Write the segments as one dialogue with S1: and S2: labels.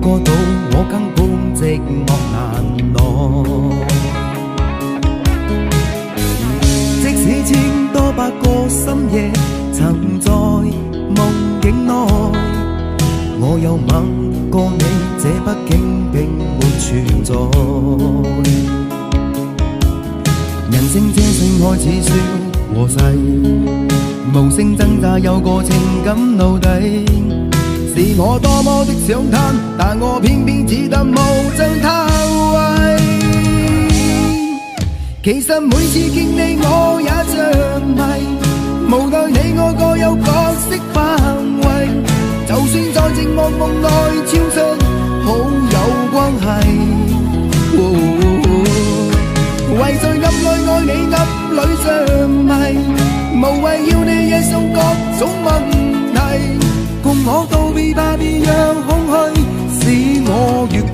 S1: 個島，我根本寂寞難耐。即使千多百個深夜，曾在夢境內，我有吻過你，這畢竟並沒存在。人生這性愛似笑和誓，無聲掙扎有個情感奴隸，是我多麼的想貪，但我偏偏只得無盡貪位。其實每次見你我也像迷，無奈你我各有角色範圍，就算在寂寞夢內超出好友關係。為在暗裏愛你暗裏像迷，無謂要你惹上各種問題，共我道別吧，別讓空虛使我越軌。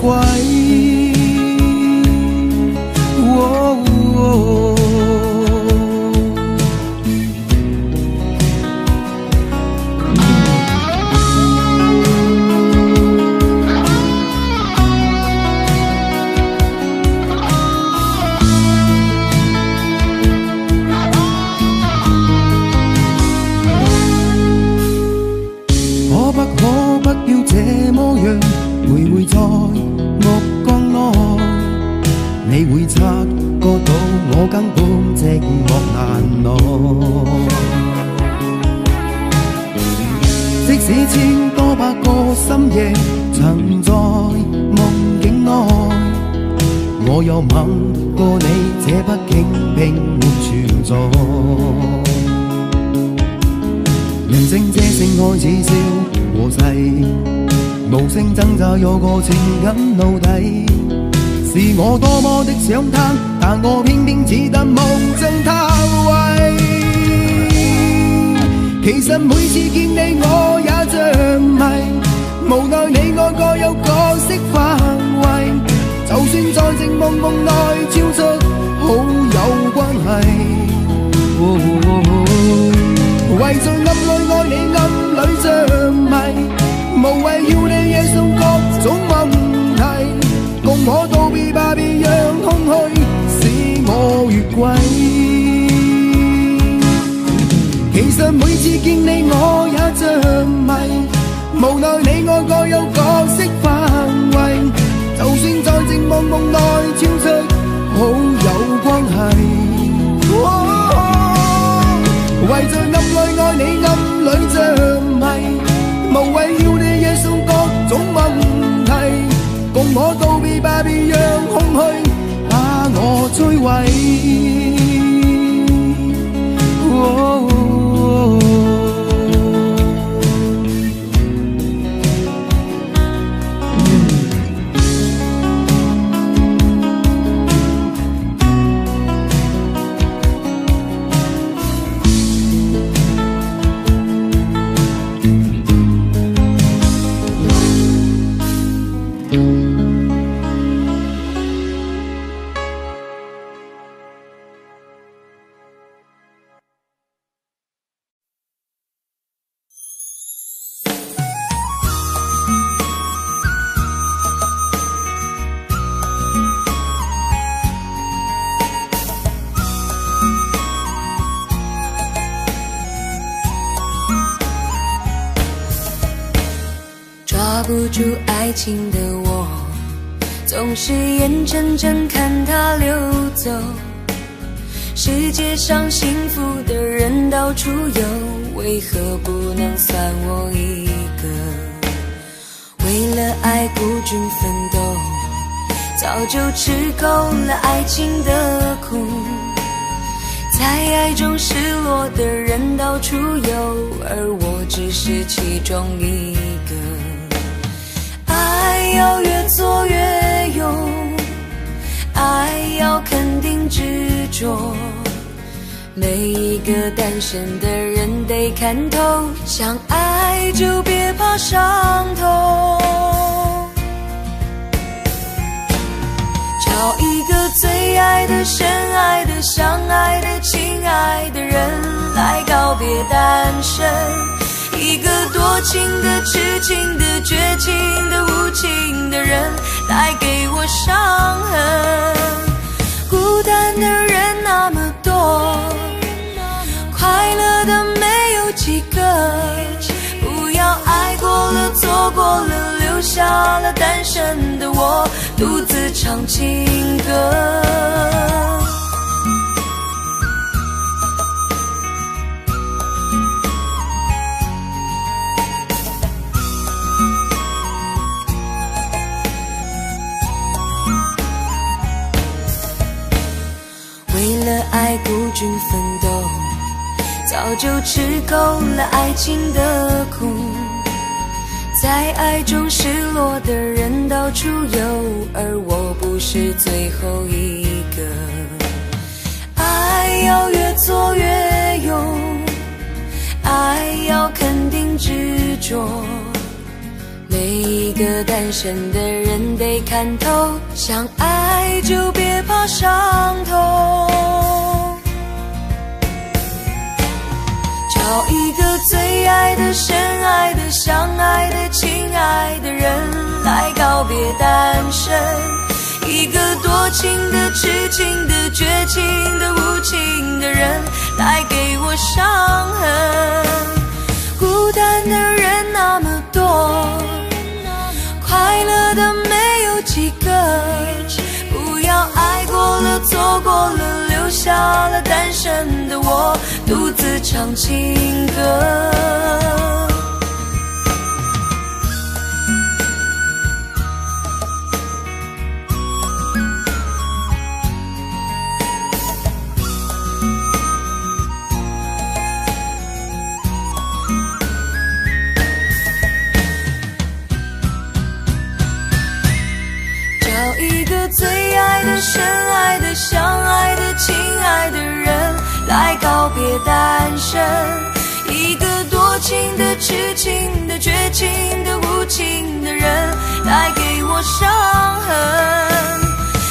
S1: 徘徊在目光內，你會察覺到我根本寂寞難耐。即使千多百個深夜，曾在夢境內，我有吻過你，這畢竟並沒存在。人生這性愛似笑和誓，無聲掙扎有個情感奴隸，是我多麼的想貪，但我偏偏只得無盡貪位。其實每次見你我也像迷，無奈你我各有角色範圍，就算在寂寞夢內超出好友關係。為在暗裏愛你暗裏像迷，無謂要你惹上各種問題，共我道別吧，別讓空虛使我越軌。其實每次見你我也像迷，無奈你我各有角色範圍，就算在寂寞夢內超出好友關係。為在暗裏愛你暗裏像迷，無謂要你惹上各種問題，共我道別吧，別讓空虛把我摧毀。
S2: 抓不住爱情的我，总是眼睁睁看它流走。世界上幸福的人到处有，为何不能算我一个？为了爱孤军奋斗，早就吃够了爱情的苦。在爱中失落的人到处有，而我只是其中一个。爱要越做越勇，爱要肯定执着，每一个单身的人得看透，想爱就别怕伤痛。找一个最爱的、深爱的、相爱的、亲爱的人来告别单身，一个多情的、痴情的、绝情的、无情留下了单身的我，独自唱情歌。为了爱孤军奋斗，早就吃够了爱情的苦，在爱中失落的人到处有，而我不是最后一个。爱要越做越勇，爱要肯定执着，每一个单身的人得看透，想爱就别怕伤痛。找一个最爱的、深爱的、相爱的、亲爱的人来告别单身，一个多情的、痴情的、绝情的、无情的人来给我伤痕。孤单的人那么多，快乐的没有几个，不要爱过了、错过了，留下了单身的我，独自唱情歌。找一个最爱的、深爱的、相爱的、亲爱的人来告别单身，一个多情的、痴情的、绝情的、无情的人来给我伤痕。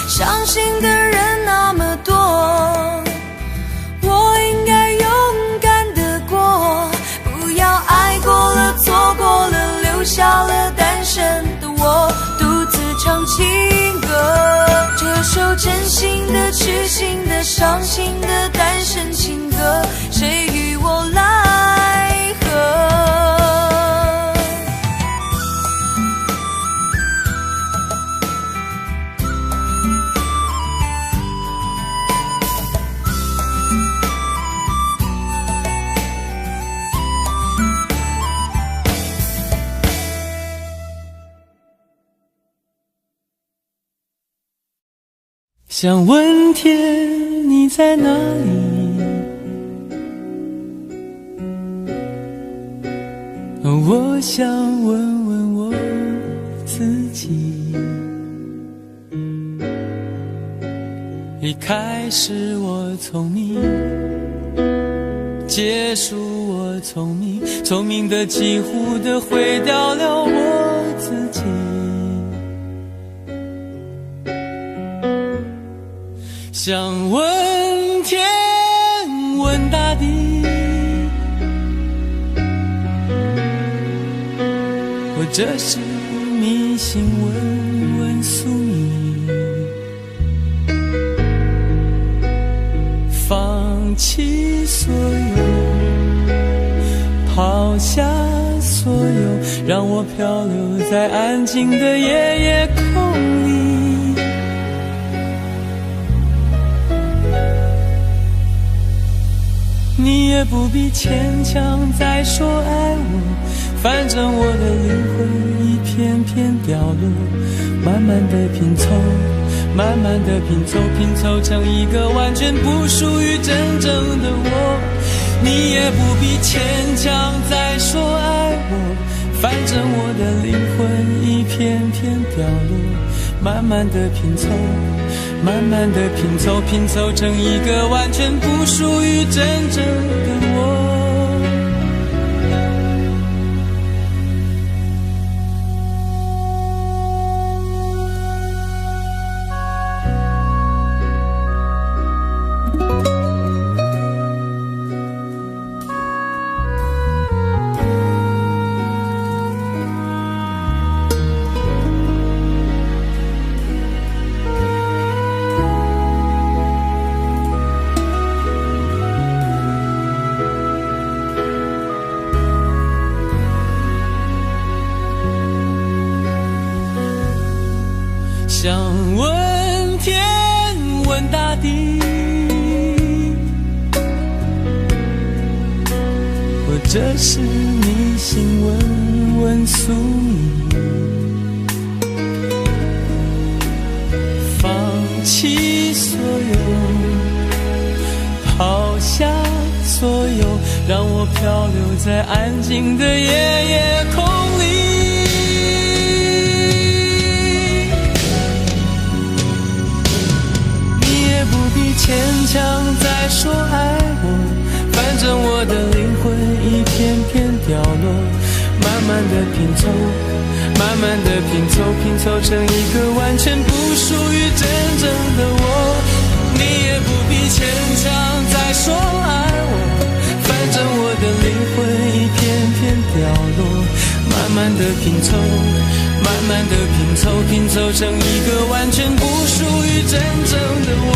S2: 伤心的人那么多，我应该勇敢地过，不要爱过了、错过了，留下了单身的我，独自唱情歌。这首真心的、痴心的、伤心的单身情歌，谁与我来和？
S3: 想问天你在哪里，我想问问我自己。一开始我聪明，结束我聪明，聪明的几乎的毁掉了我自己。想问天问大地，或者是迷信问问宿命，放弃所有，抛下所有，让我漂流在安静的夜夜空里。你也不必牵强再说爱我，反正我的灵魂一片片掉落，慢慢的拼凑，慢慢的拼凑，拼凑成一个完全不属于真正的我。你也不必牵强再说爱我，反正我的灵魂一片片掉落，慢慢的拼凑，慢慢的拼凑，拼凑成一个完全不属于真正的我。想问天问大地，或者是你心问问宿命，放弃所有，抛下所有，让我漂流在安静的夜空里。牵强再说爱我，反正我的灵魂一片片掉落，慢慢的拼凑，慢慢的拼凑，拼凑成一个完全不属于真正的我。你也不必牵强再说爱我，反正我的灵魂一片片掉落，慢慢的拼凑，慢慢的拼凑，拼凑成一个完全不属于真正的我。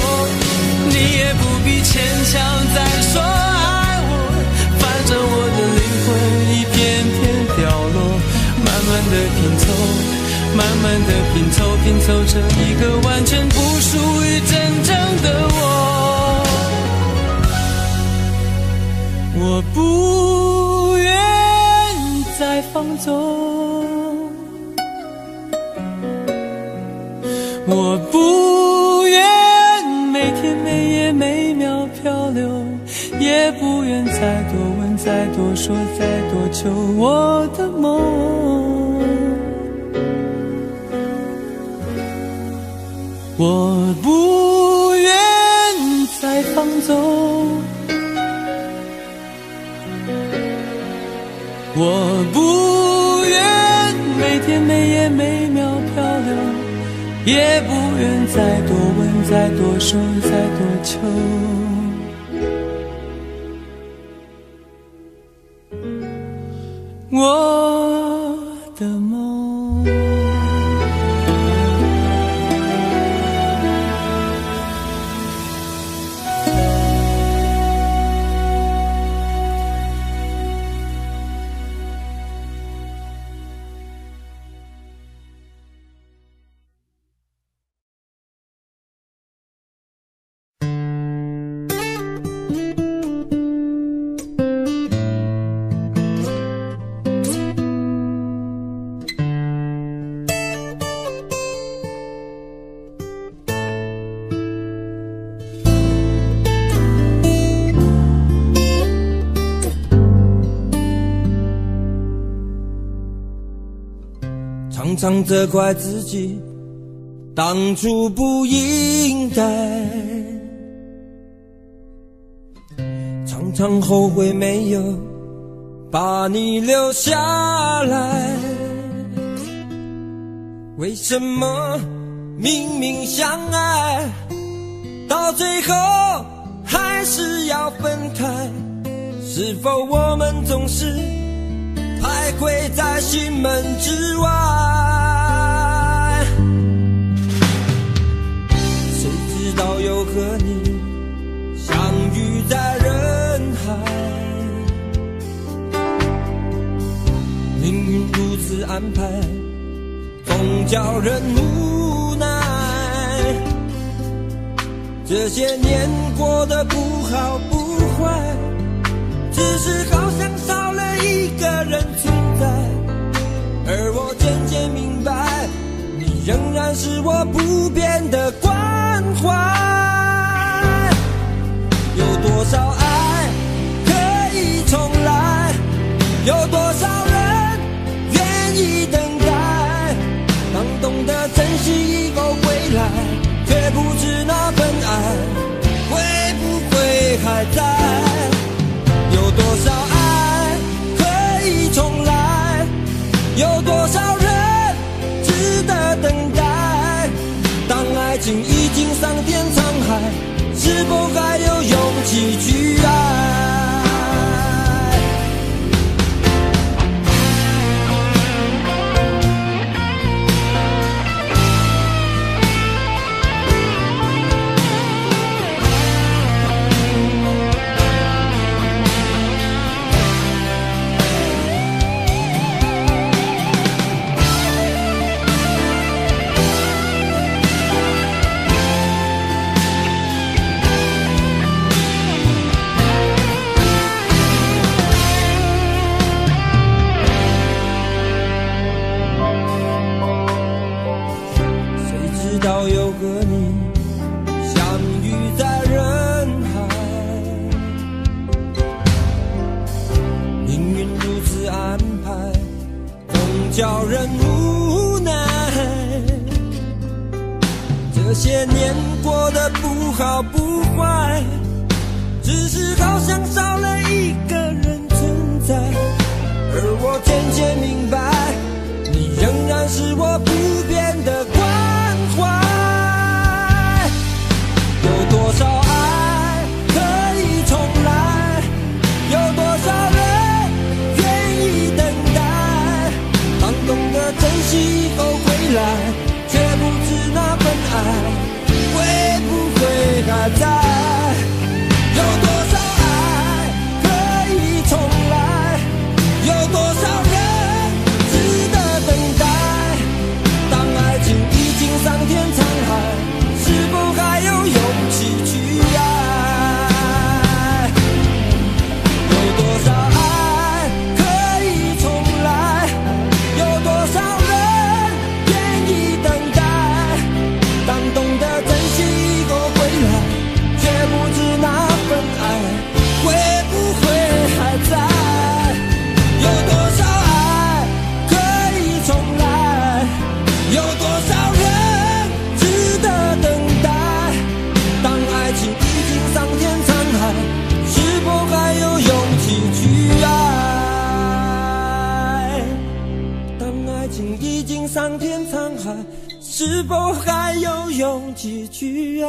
S3: 你也不必牵强再说爱我，反正我的灵魂一片片掉落，慢慢的拼凑，慢慢的拼凑，拼凑成一个完全不属于真正的我。我不愿再放纵，我不愿每天每夜每秒漂流，也不愿再多问再多说再多求我的梦。我不愿再放纵，我不愿每天每夜每秒漂流，也不愿再多问再多说再多求。我的梦。
S4: 常常责怪自己当初不应该，常常后悔没有把你留下来。为什么明明相爱，到最后还是要分开？是否我们总是徘徊在心门之外？谁知道又和你相遇在人海，命运如此安排，总叫人无奈。这些年过得不好不坏，只是好像少了一个人存在，而我渐渐明白，你仍然是我不变的关怀。有多少爱可以重来，有多少人愿意等待，当懂得珍惜以后归来，却不知那份爱会不会还在。有多少爱可以重来，有多少人值得等待，当爱情已经桑田沧海，是否还有勇气去爱？到又和你相遇在人海，命运如此安排，总叫人无奈。这些年过得不好不坏，只是好像少了一个人存在，而我渐渐明白，你仍然是我不变的关怀。有多少爱可以重来，有多少人愿意等待，当懂得珍惜以后回来，却不知那份爱会不会还在。有多少爱可以重来，有多少人值得等待，当爱情已经桑田沧海，是否还有勇气去爱？有多少爱可以重来，有多少人愿意等待，当懂得珍惜以后回来，却不知那份爱会不会还在。有多少爱可以重来，有多少人值得等待，当爱情已经桑田沧海，是否还有勇气去爱？当爱情已经桑田沧海，是否还有勇气去爱？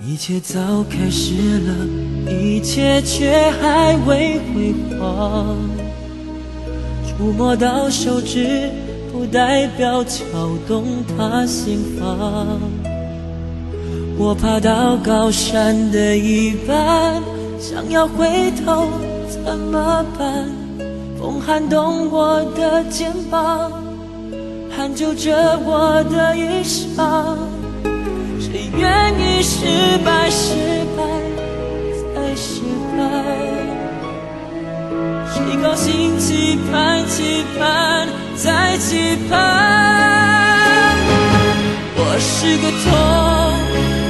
S3: 一切早开始了，一切却还未辉煌。触摸到手指，不代表敲动他心房。我爬到高山的一半，想要回头怎么办？风撼动我的肩膀，hand就着我的衣裳。谁愿意失败，失败再失败？谁高兴期盼，期盼再期盼？我是个痛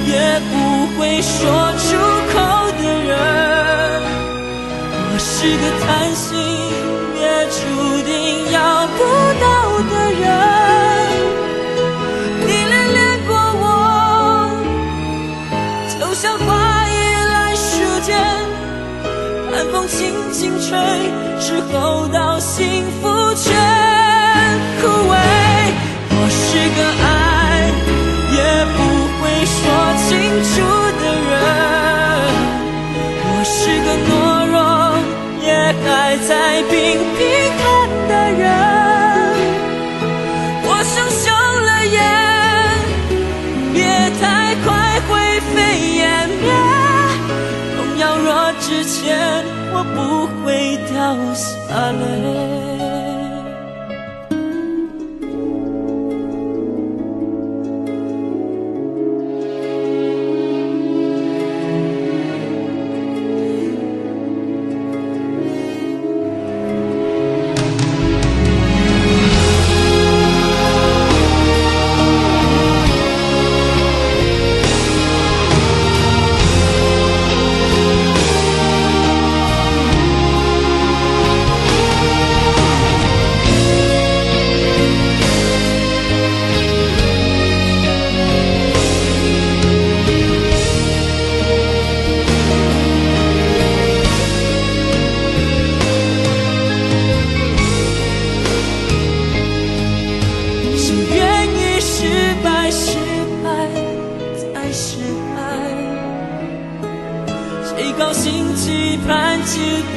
S3: 也不会说出口的人，我是个贪心也注定要不到的人。像花依赖树间，寒风轻轻吹，之后到幸福全枯萎。我是个爱也不会说清楚的人，我是个懦弱也还在拼拼看的人。我想休了眼，别太快灰飞烟灭，痛要若之前，我不会掉下泪。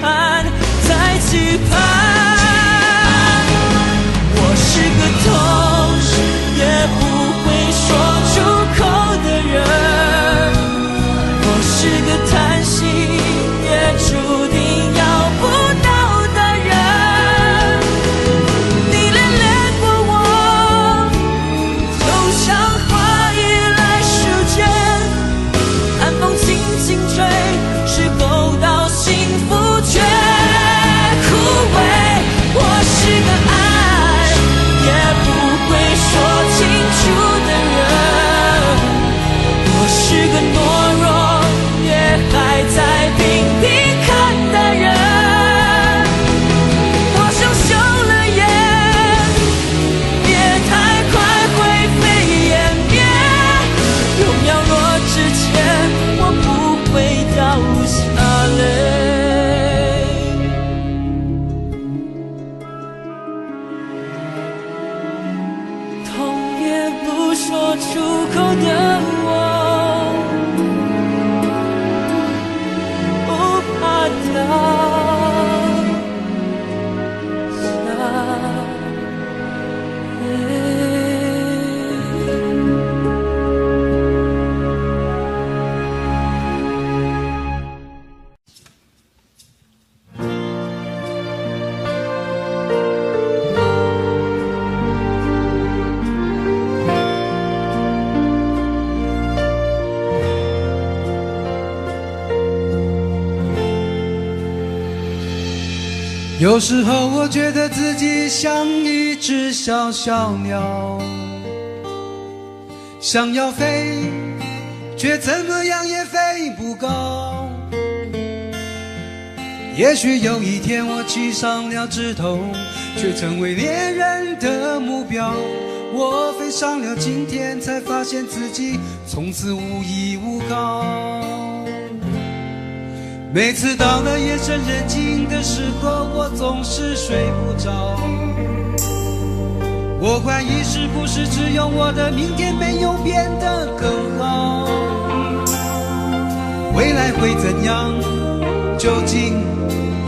S3: 盼，在期盼。我是个痛也不会说出口的人，我是个叹息也注定要不到的人。你恋恋过我，就像花依赖时间，寒风轻轻吹，是够到幸福却枯萎。我是个爱也不会说清楚的人，我是个懦弱也还在拼命看的人。我想休了眼，别太快灰飞烟灭，有秒落之前我不会掉下泪。痛也不说出口的我，不怕掉下泪。
S1: 有时候我觉得自己像一只小小鸟，想要飞，却怎么样也飞不高。也许有一天我栖上了枝头，却成为猎人的目标。我飞上了今天，才发现自己从此无依无靠。每次到了夜深人静的时候，我总是睡不着。我怀疑是不是只有我的明天没有变得更好？未来会怎样？究竟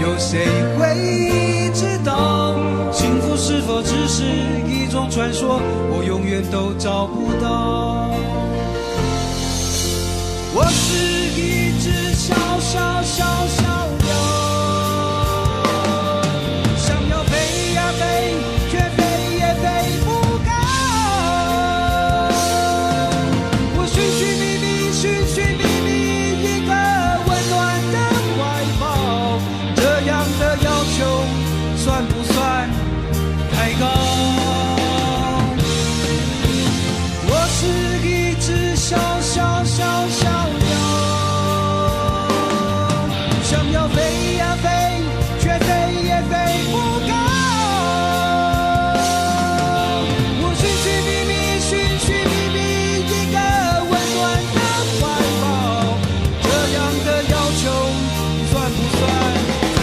S1: 有谁会知道？幸福是否只是一种传说？我永远都找不到。我是一只小小小小鸟，想要飞呀飞，却飞也飞不高。我寻寻觅觅，寻寻觅觅一个温暖的怀抱，这样的要求算不算太高？我是一只小小小小鸟，想要飞呀飞，却飞也飞不高。我寻寻觅觅，寻寻觅觅一个温暖的怀抱，这样的要求算不算太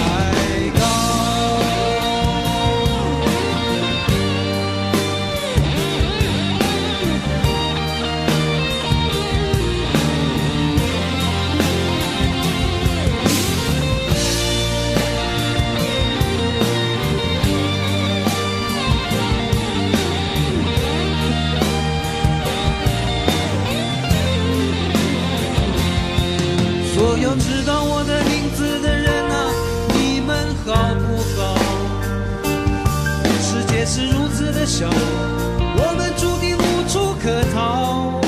S1: 高？所有知道我的名字的人啊，你们好不好？世界是如此的小，我们注定无处可逃。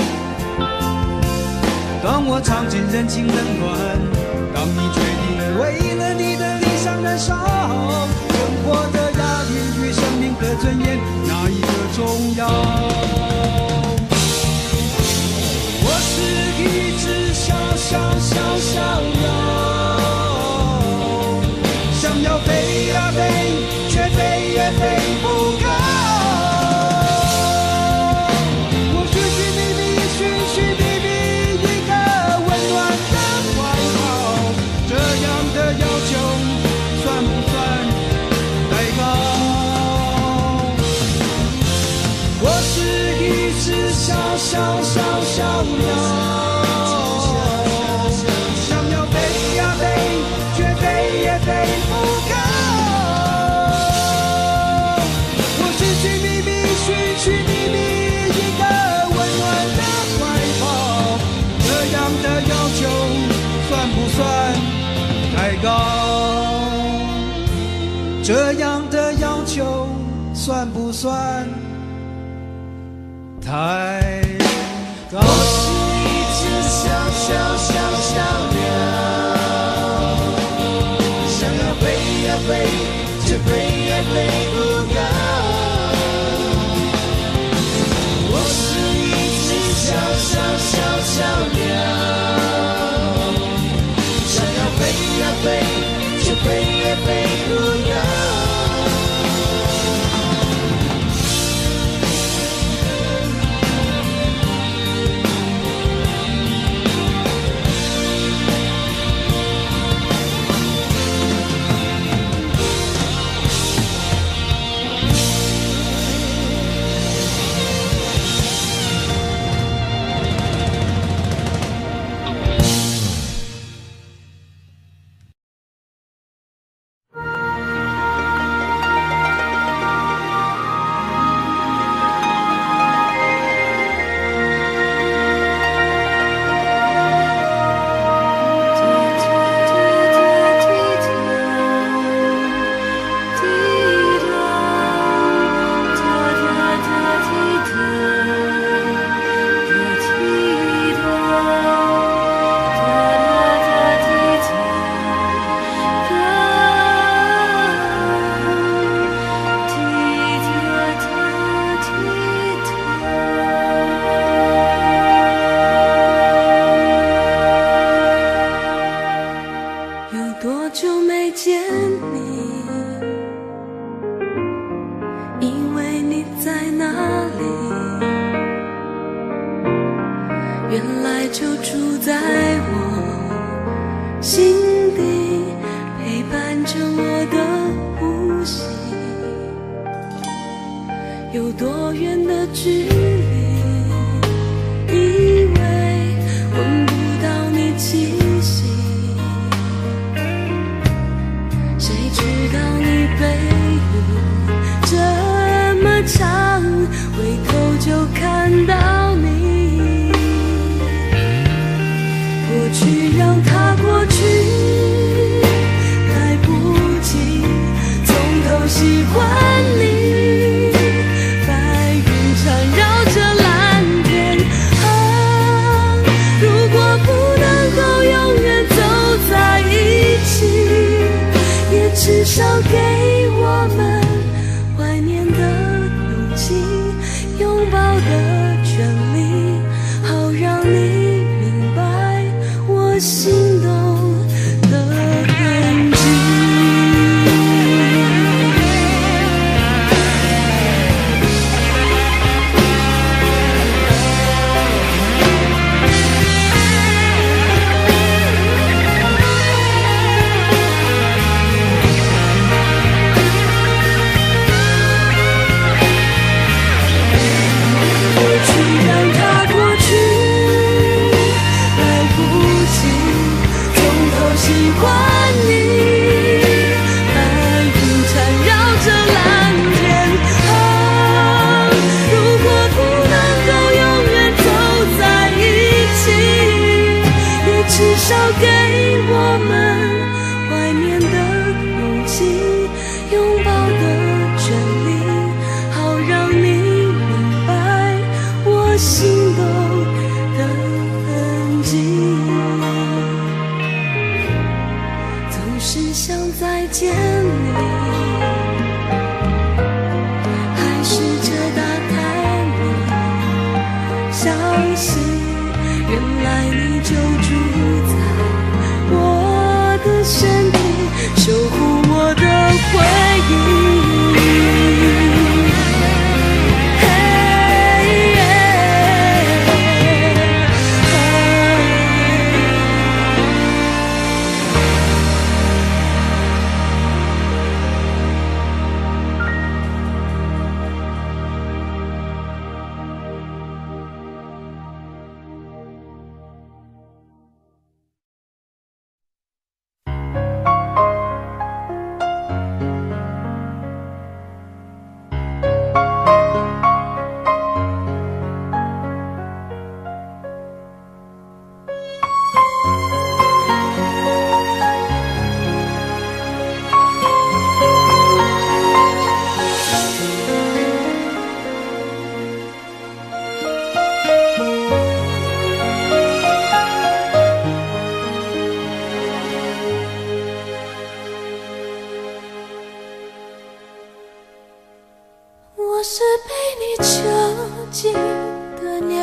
S1: 当我尝尽人情冷暖，当你决定为了你的理想燃烧，生活的压力与生命的尊严，哪一个重要？我是一只小小小小鸟，想要飞呀飞，却飞也飞不高。我寻寻觅觅，寻寻觅觅一个温暖的怀抱，这样的要求算不算太高？我是
S5: 这样的要求算不算太高？我是一只小小小小鸟，想要飞呀飞，却飞也飞不高。我是一只小小小小鸟，想要飞呀飞，却飞也飞不高。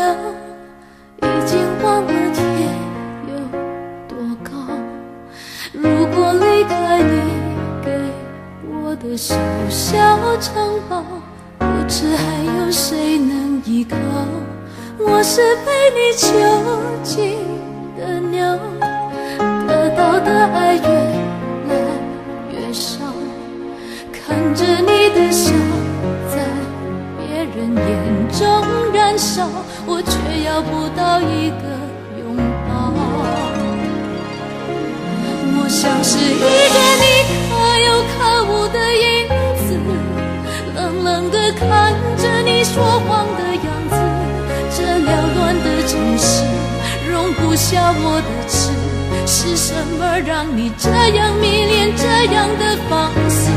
S2: 鸟，已经忘了天有多高。如果离开你给我的小小城堡，不知还有谁能依靠。我是被你囚禁的鸟，得到的爱越来越少，看着你的笑在别人眼中燃烧，我却要不到一个拥抱。我像是一个你可有可无的影子，冷冷地看着你说谎的样子。这缭乱的城市容不下我的痴，是什么让你这样迷恋，这样的放肆？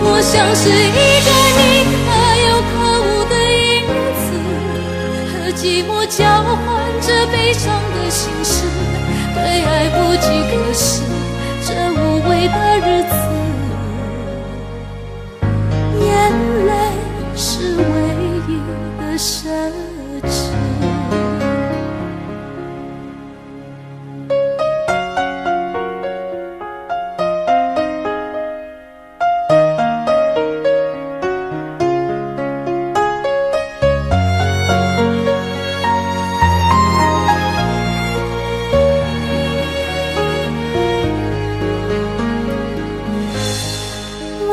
S2: 我像是一个你可有可无的影子，和寂寞交换着悲伤的心事，对爱不计可施，这无味的日子，眼泪是唯一的奢侈。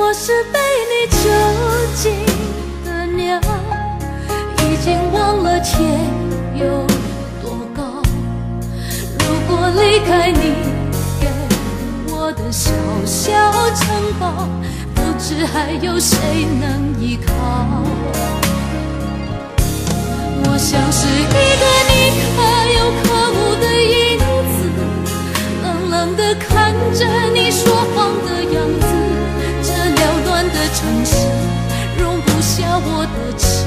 S2: 我是被你囚禁的鸟，已经忘了天有多高。如果离开你给我的小小城堡，不知还有谁能依靠。我像是一个你可有可无的影子，冷冷地看着你说谎的样子。这缭乱的城市容不下我的痴，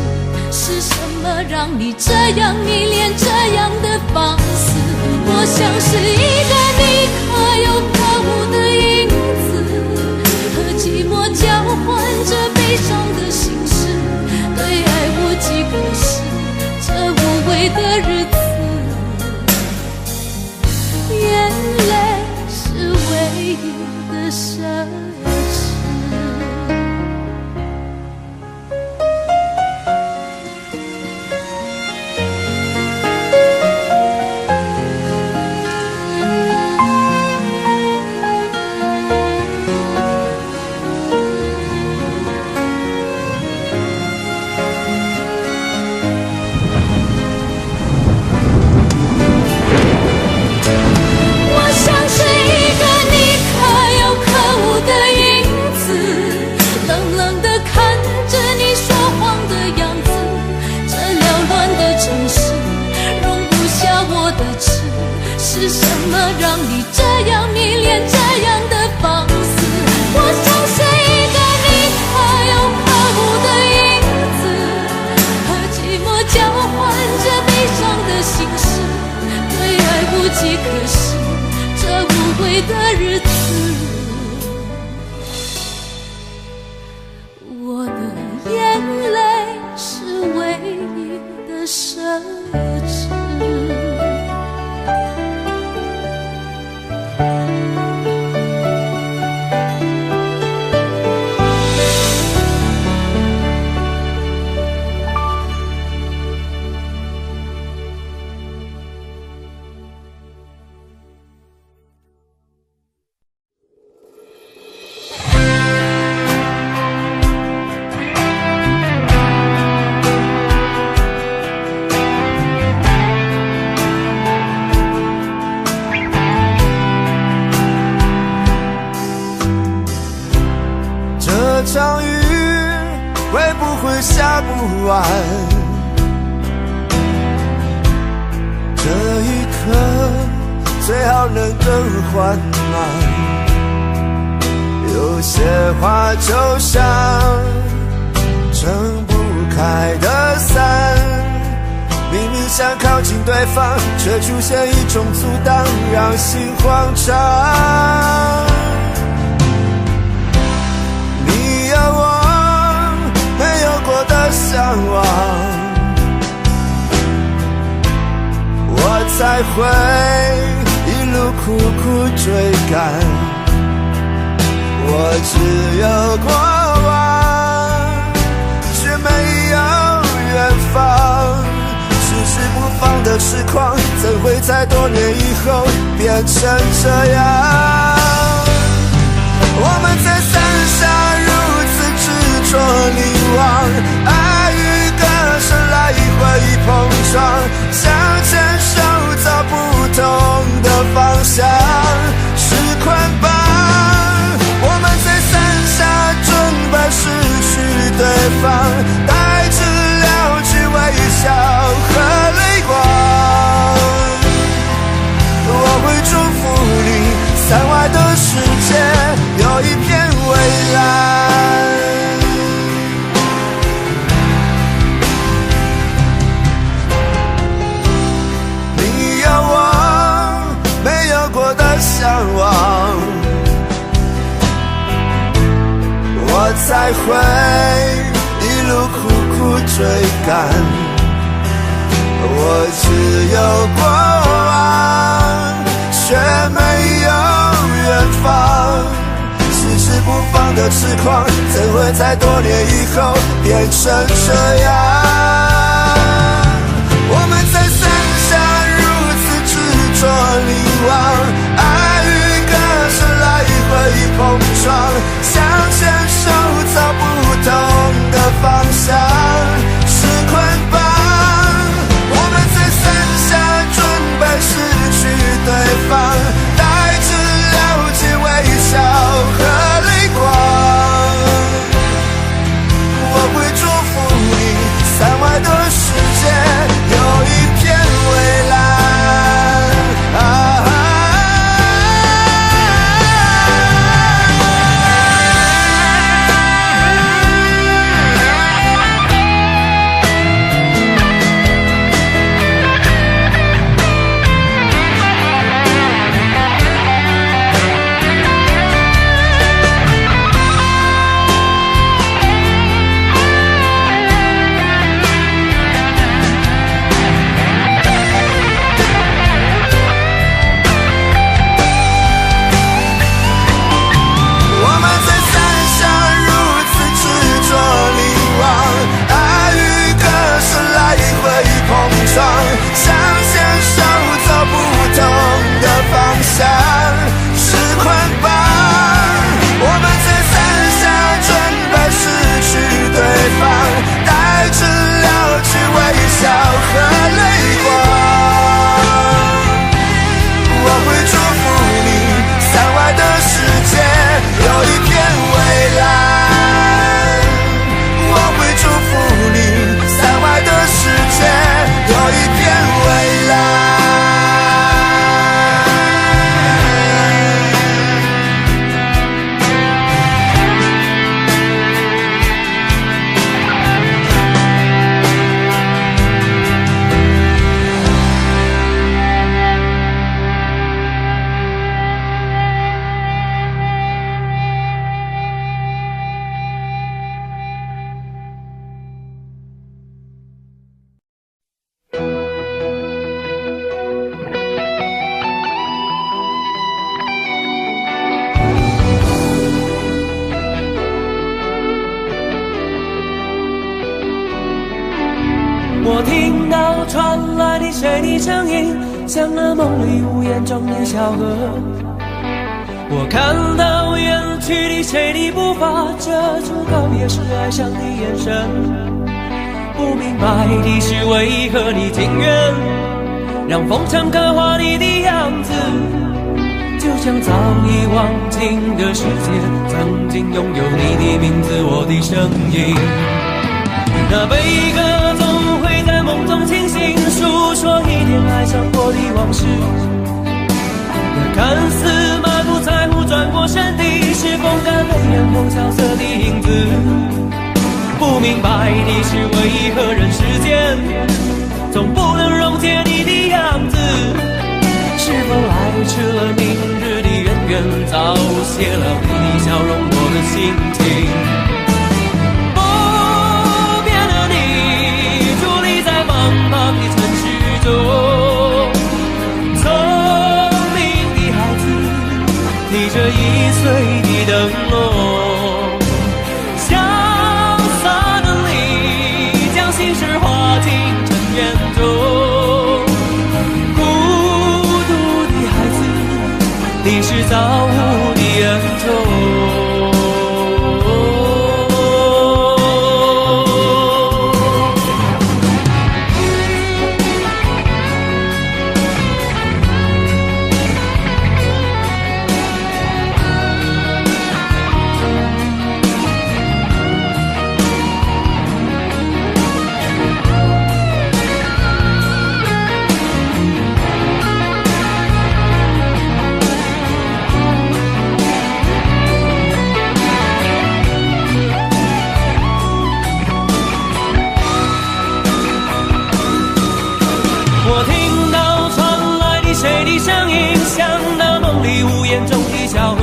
S2: 是什么让你这样迷恋，这样的放肆？我像是一个你可有可无的影子，和寂寞交换着悲伤的心事，对爱无计可施，这无味的日子，眼泪是唯一的奢侈。是什么让你这样迷恋，这样的放肆？我像是一个你可有可无的影子，和寂寞交换着悲伤的心事，对爱无计可施，这无味的日子，我的眼泪是唯一的奢侈。
S5: 这场雨会不会下不完？这一刻最好能更缓慢。有些话就像撑不开的伞，明明想靠近对方，却出现一种阻挡，让心慌张。有我没有过的向往，
S1: 才会一路苦苦追赶。我只有过往，却没有远方。迟迟不放的痴狂，怎会在多年以后变成这样？我们在伞下如此执着凝望，爱与歌声来回碰撞，想牵手找不同的方向，是捆绑。我们在伞下准备失去对方，带着了解微笑和泪光。我会祝福你，伞外的世界有一片蔚蓝。你有我没有过的向往，我才会一路苦苦追赶。我只有过往，却没有远方。迟迟不放的痴狂，怎会在多年以后变成这样？我们在伞下如此执着凝望，爱与歌声来回碰撞，想牵手找不同的方向，是捆绑。我们在伞下准备失去对方，带着了解微笑和泪光。我会祝福你，伞外的世界有一片蔚蓝。
S3: 我听到传来的谁的声音，像那梦里无言中的小河。我看到远去的谁的步伐，遮住告别时哀伤的眼神。不明白的是为何你情愿让风尘刻画你的样子，就像早已忘情的世界曾经拥有你的名字，我的声音。那悲歌总会在梦中清醒，诉说一点爱上过的往事。那看似满不在乎转过身的，是风干泪眼后萧瑟的影子。不明白的是为何人世间总不能溶解你的样子，是否来迟了明日的渊源，早谢了你的笑容我的心情。茫茫的城市中，易碎的灯笼。潇洒的你，将心事化进尘缘中。孤独的孩子，你是造物的恩宠。我听到传来的谁的声音，像那梦里屋檐中的小河。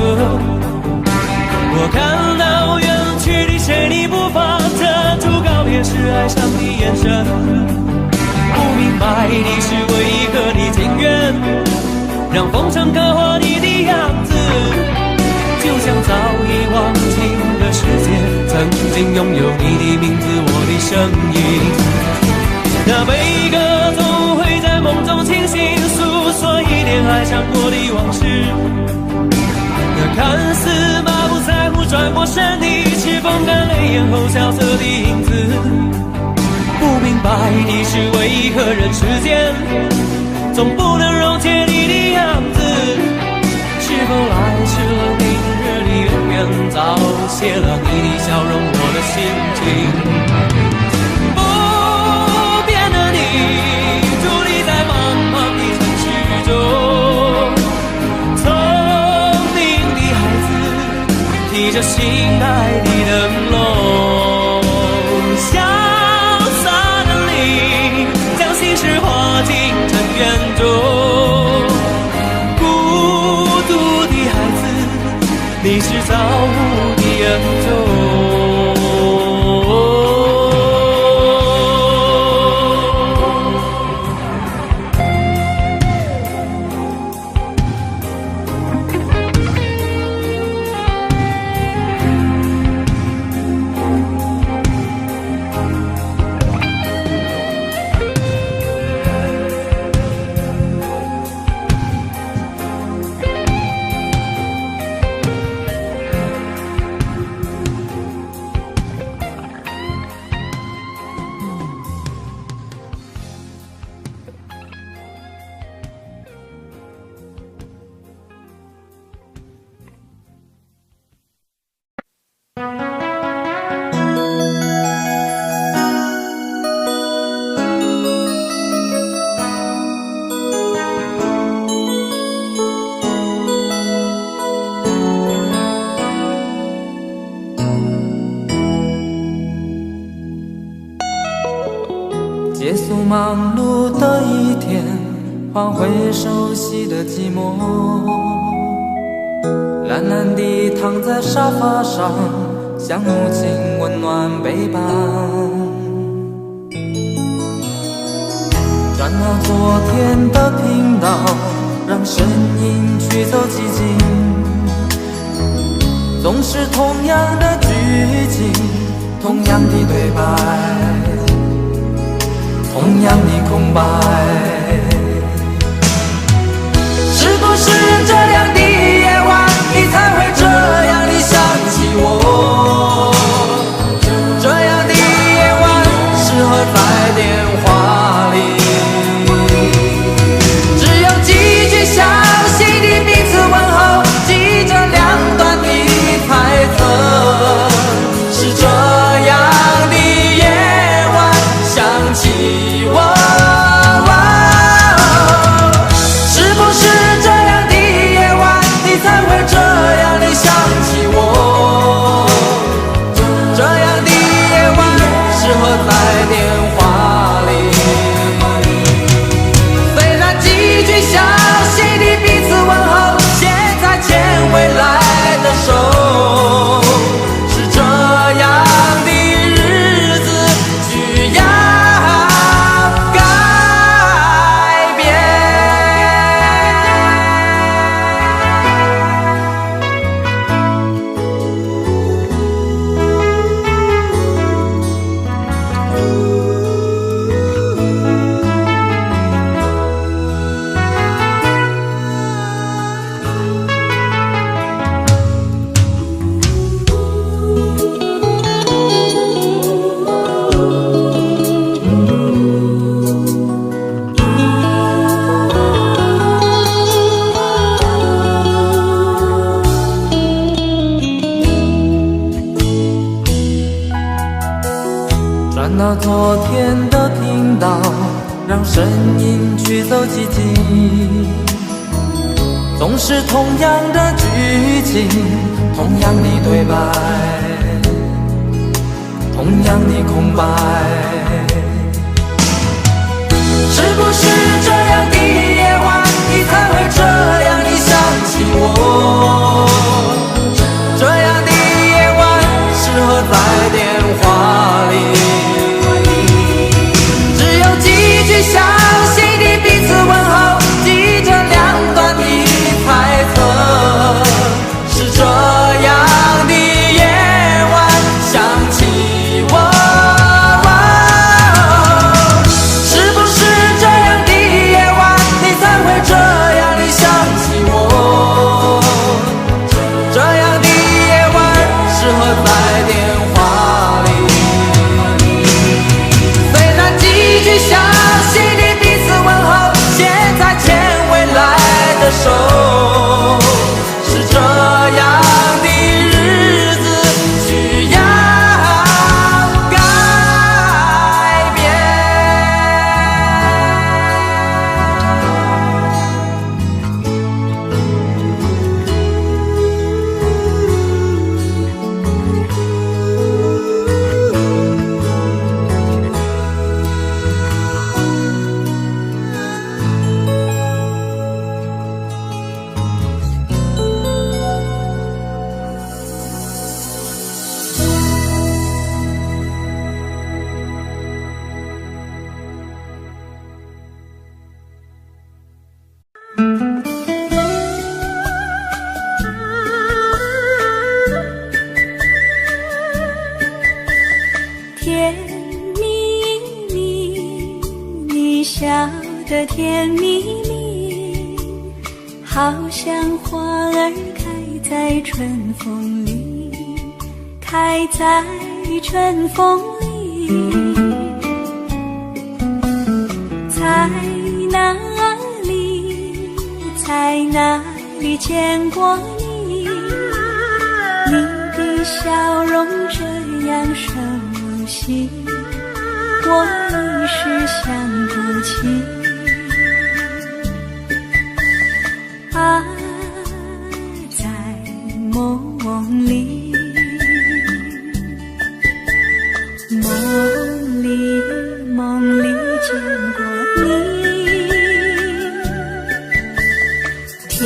S3: 我看到远去的谁的步伐，遮住告别时哀伤的眼神。不明白的是为何你情愿让风尘刻画你的样子，就像早已忘情的世界，曾经拥有你的名字，我的声音。那悲歌总会在梦中清醒，诉说一点爱上过的往事。那看似马不在乎转过身的，是风干泪眼后萧瑟的影子。不明白的是为何人世间总不能溶解你的样子，是否来迟了明日的永远，早谢了你的笑容，我的心情。提着心爱的灯笼，潇洒的你，将心事化进尘缘中。孤独的孩子，你是造物的恩宠。
S6: 结束忙碌的一天，换回熟悉的寂寞，懒懒地躺在沙发上，像母亲温暖背包。转到昨天的频道，让声音驱走寂静，总是同样的剧情，同样的对白，同样的空白。是不是这样的夜晚，你才会这样的想起我？这样的夜晚适合在电话里，只有几句相信的彼此问候，记着两端的猜测。是这样的夜晚，想起我。让声音驱走寂静。总是同样的剧情，同样的对白，同样的空白。是不是这样的夜晚，你才会这样地想起我？这样的夜晚适合在电话里，只有几句相信的彼此问候，记着两端的猜测。是这样的夜晚想起我。是这样的日子需要改变。
S2: 甜蜜蜜，你笑得甜蜜蜜，好像花儿开在春风里，开在春风里。在哪里，在哪里见过你？你的笑容这样熟悉，我一时想不起。啊，在梦里，梦里见过你，甜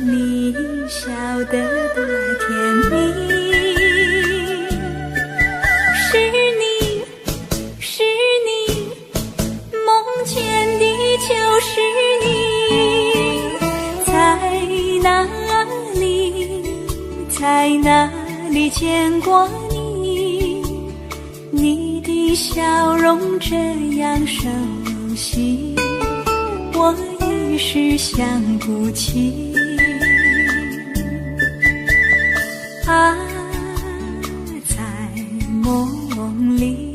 S2: 蜜笑得多甜蜜。就是你，在哪里，在哪里见过你？你的笑容这样熟悉，我一时想不起。啊，在梦里。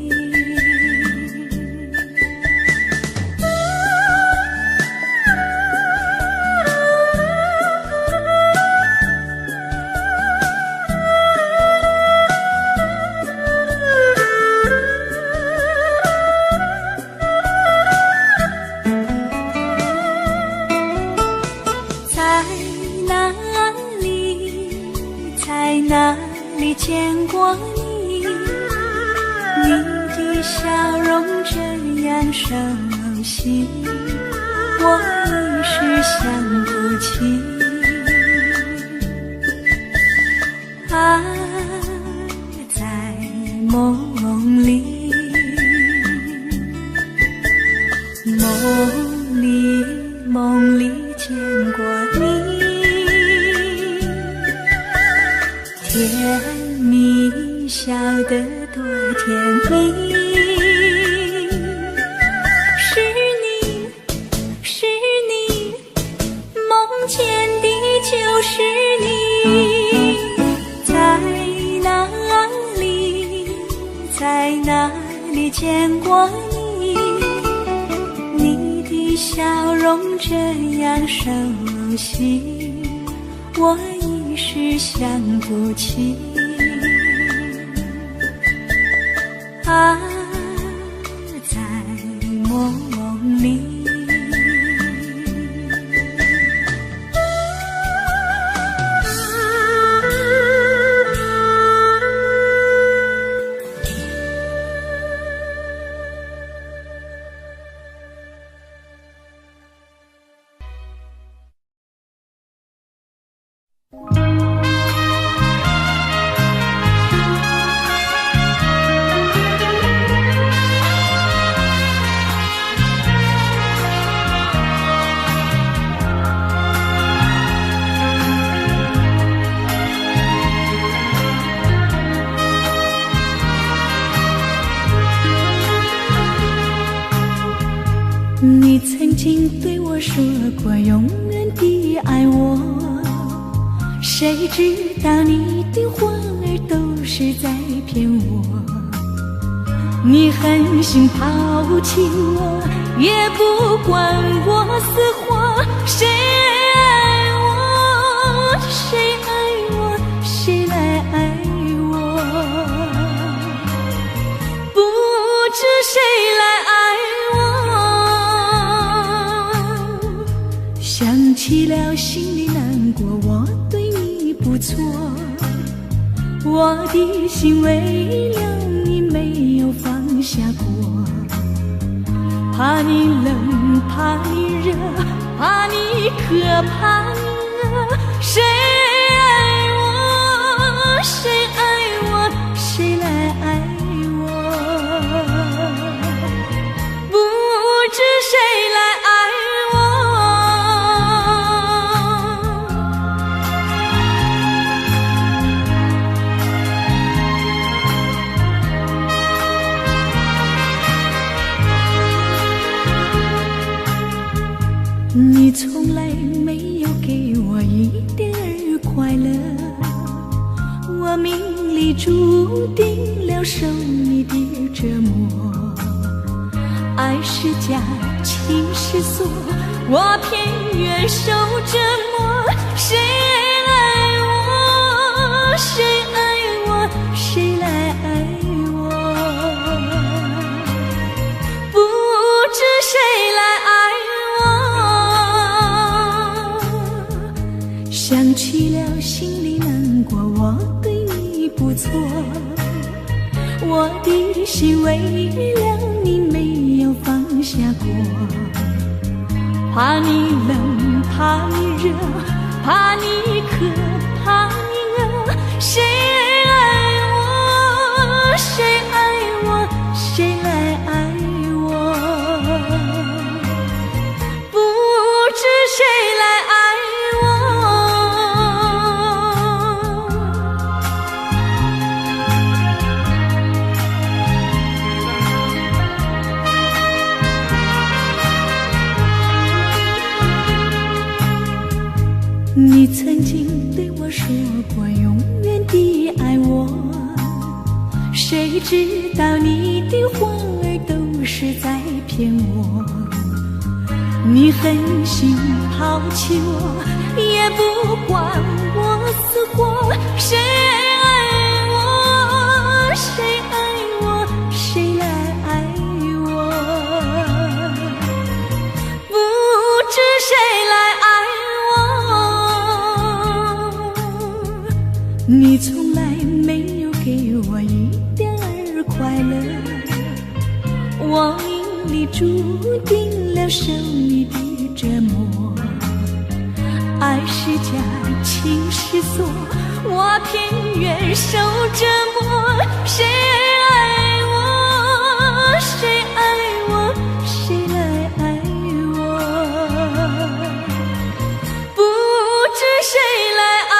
S2: 哪里见过你？你的笑容这样熟悉，我一时想不起。啊，在梦里，梦里见过你。甜蜜笑得多甜蜜，是你，梦见的就是你。在哪里，在哪里见过你？你的笑容这样熟悉，我一时想不起。啊，在梦
S7: 你曾经对我说过永远地爱我，谁知道你的话儿都是在骗我。你狠心抛弃我，也不管我死活。谁爱我，谁爱我，谁来爱我？不知谁来爱我。想起了心里难过，我对你不错，我的心为了你没有放下过。怕你冷，怕你热，怕你渴，怕你饿。谁爱我，谁爱我，谁来爱我？不知谁来爱你从来没有给我一点儿快乐，我命里注定了受你的折磨。爱是假，情是锁，我偏愿受折磨。谁爱我，谁爱我，谁来爱我？不知谁来爱我。想起了心里难过，我对你不错，我的心为了你没有放下过。怕你冷，怕你热，怕你渴，怕你饿。谁爱我，谁爱我，谁来爱我？不知谁来爱你曾经对我说过永远地爱我，谁知道你的话儿都是在骗我。你狠心抛弃我，也不管我死活。谁爱我，谁爱我，谁来爱我？不知谁来爱我。你从来没有给我一点儿快乐，我命里注定了受你的折磨。爱是假，情是锁，我偏愿受折磨。谁爱我，谁爱我，谁来爱我？不知谁来爱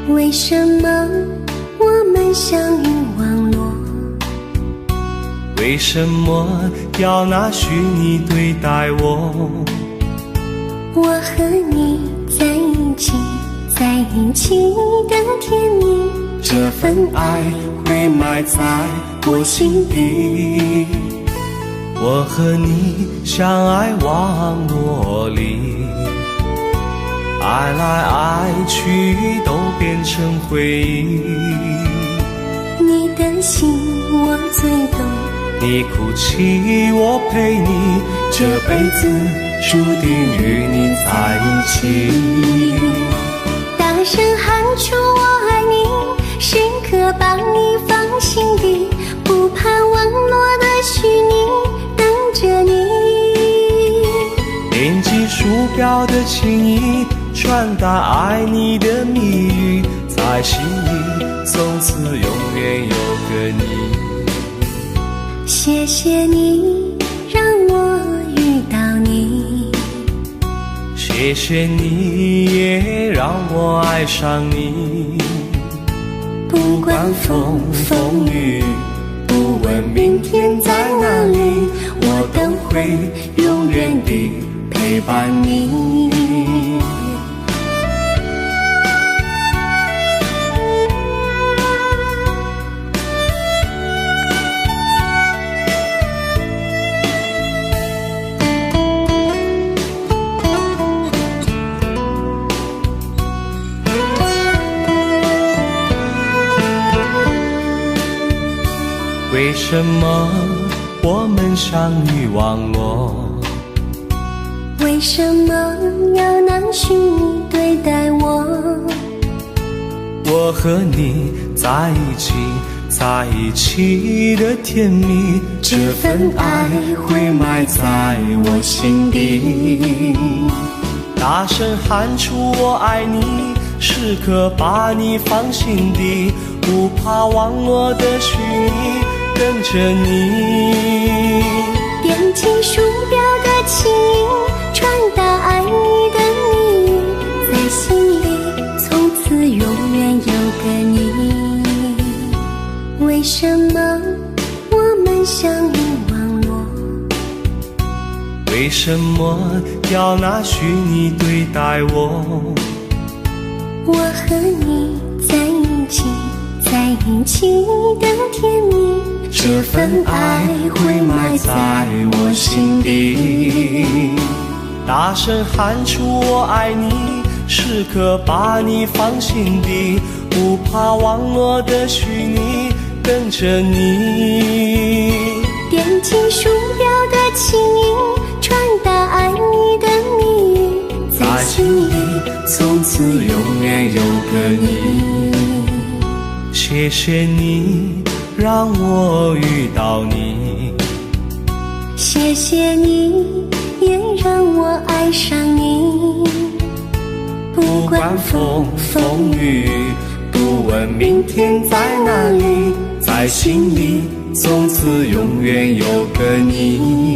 S2: 为什么我们相遇网络？
S3: 为什么要拿虚拟对待我？
S2: 我和你在一起，在一起的甜蜜，
S3: 这份爱会埋在我心底。我和你相爱网络里，爱来爱去都变成回忆。
S2: 你的心我最懂，
S3: 你哭泣我陪你，这辈子注定与你在一起。
S8: 大声喊出我爱你，时刻把你放心底，不怕网络的虚拟，等着你。
S3: 点击鼠标的情意，传达爱你的蜜语，在心里从此永远有个你。
S8: 谢谢你让我遇到你，
S3: 谢谢你也让我爱上你。不管风风雨，不问明天在哪里，我都会永远地陪伴你。为什么我们相遇忘我？
S8: 为什么要拿虚拟对待我？
S3: 我和你在一起，在一起的甜蜜，这份爱会埋在我心底。大声喊出我爱你，时刻把你放心底，不怕网络的虚拟，跟着你。
S8: 点击鼠标的情音，传达爱你的蜜语，在心里从此永远有个你。为什么我们相遇忘我？
S3: 为什么要拿虚拟对待我？
S8: 我和你在一起，在一起的甜蜜，
S3: 这份爱会埋在我心底。大声喊出我爱你，时刻把你放心底，不怕网络的虚拟，跟着你。
S8: 点击鼠标的情音，传达爱你的蜜语，
S3: 在心里从此永远有个你。谢谢你让我遇到你，
S8: 谢谢你也让我爱上你。
S3: 不管风风雨，不问明天在哪里，在心里从此永远有个你。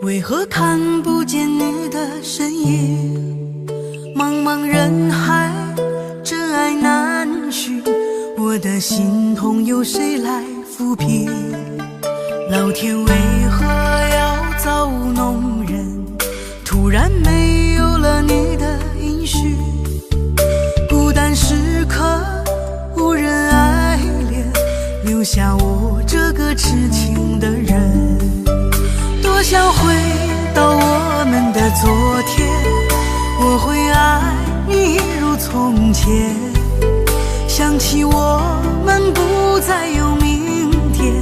S2: 为何看不见你的身影？茫茫人海，真爱难寻，我的心痛由谁来抚平？老天为何要造物弄人？突然没有了你的音讯，孤单时刻无人爱怜，留下我这个痴情的人。多想回到我们的昨天，我会爱你一如从前。想起我们不再有明天，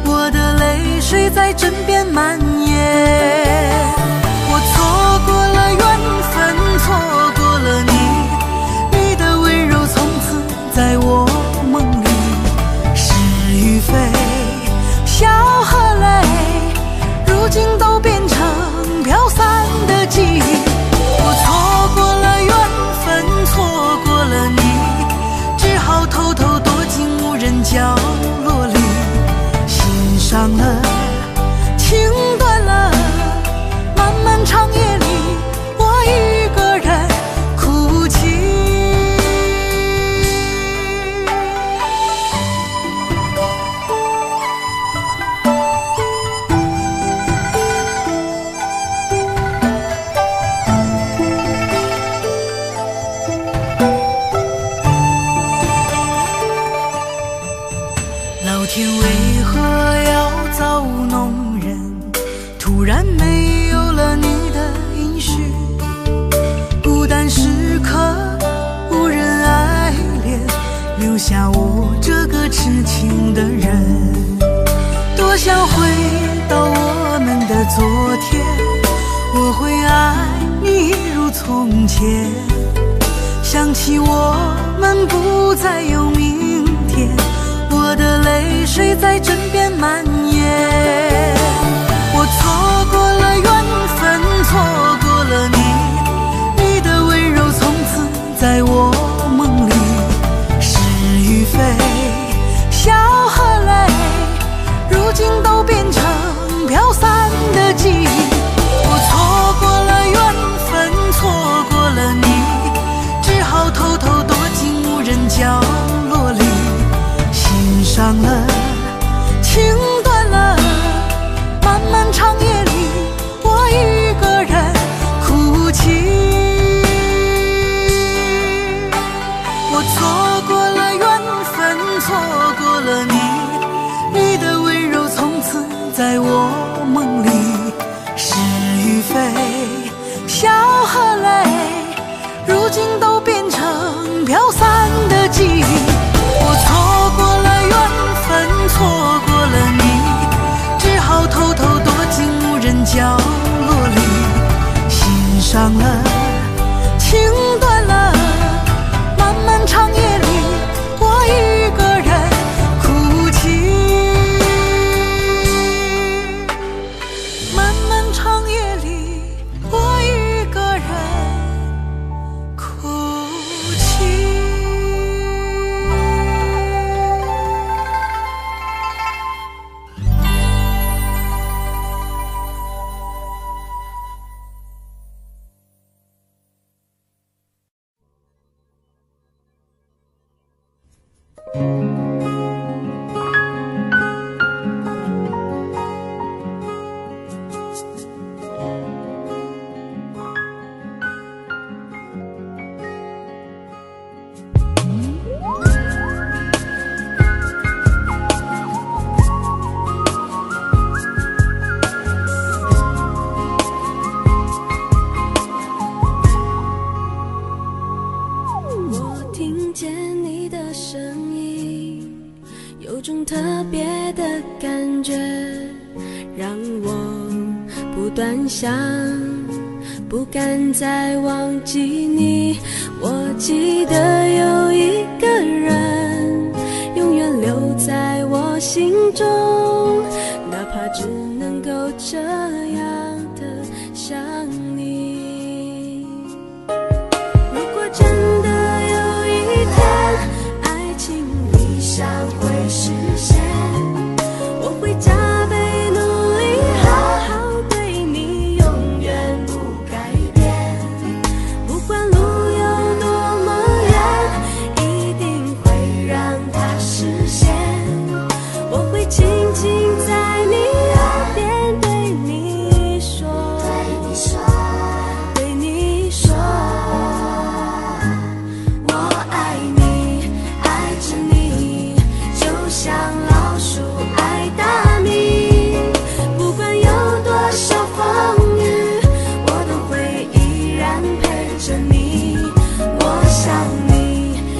S2: 我的泪水在枕边蔓延。我错过了缘分，错过了你，你的温柔从此在我梦里。是与非，笑和泪，如今都变成飘散
S9: 从前，想起我们不再有明天，我的泪水在枕边蔓延。我错过了缘分，错过了你，你的温柔从此在我梦里。是与非，笑和泪，如今都变成飘散的记忆。我错过了缘分，错过了你，只好偷偷躲进无人角落里，心伤了，情断了，漫漫长夜里，我一个人哭泣。我错过了缘分，错过了你，你的温柔从此在我梦里。是与非，笑和泪，如今都变成飘散的记忆。我错过了缘分，错过了你，只好偷偷躲进无人角落里，心伤了，情断了，漫漫长夜里，我一个人哭泣。漫漫长夜里，我一个人哭泣。
S2: 我听见你的声音，有种特别的感觉，让我不断想，不敢再忘记你。我记得有一个人，永远留在我心中，哪怕只能够这样的想你。如果真的有一天，爱情理想会实现，我会加倍努力，好好对你，永远不改变。不管路有多么远，一定会让它实现。我会轻轻在你耳边对你说，对你说，我爱你，爱着你，就像老鼠爱大米。不管有多少风雨，我都会依然陪着你。我想你，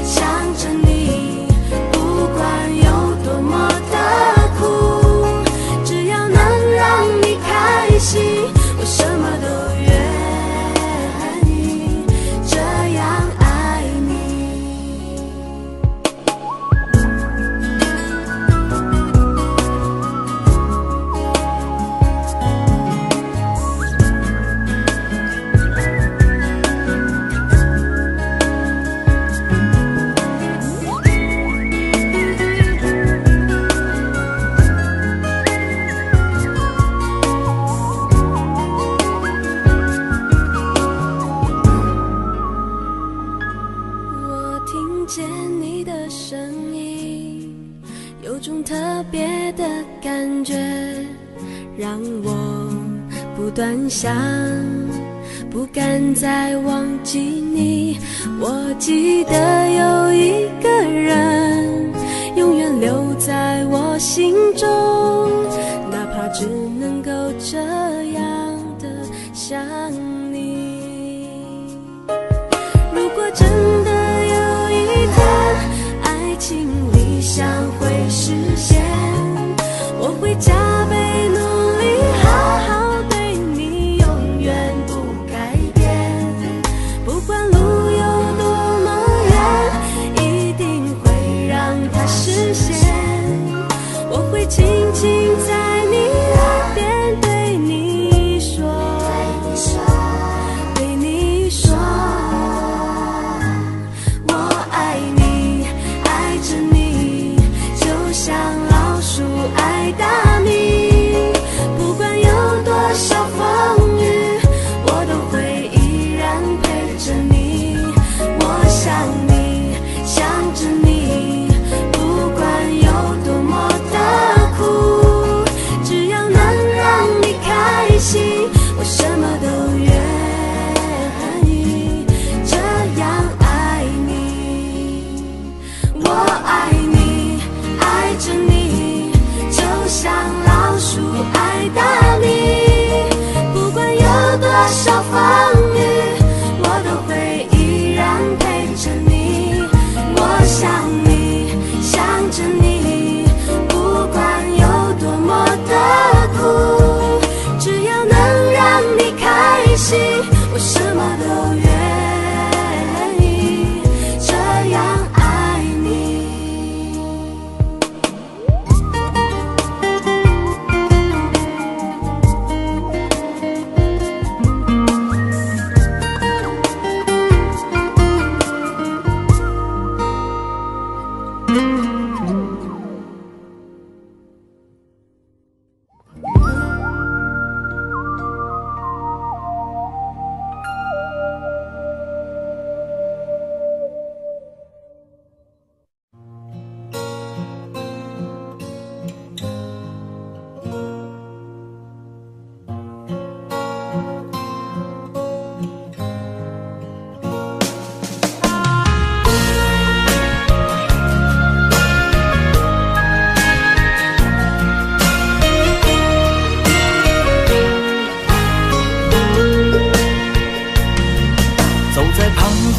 S2: 想着你，不管有多么的苦，只要能让你开心，我什么都愿意，这样爱你。我听见你的声音，有种特别的感觉，让我不断想，不敢再忘记你。我记得有一个人，永远留在我心中，哪怕只能够这样的想你。如果真的有一天，爱情理想会实现，我会加倍努力，好好对你，永远不改变。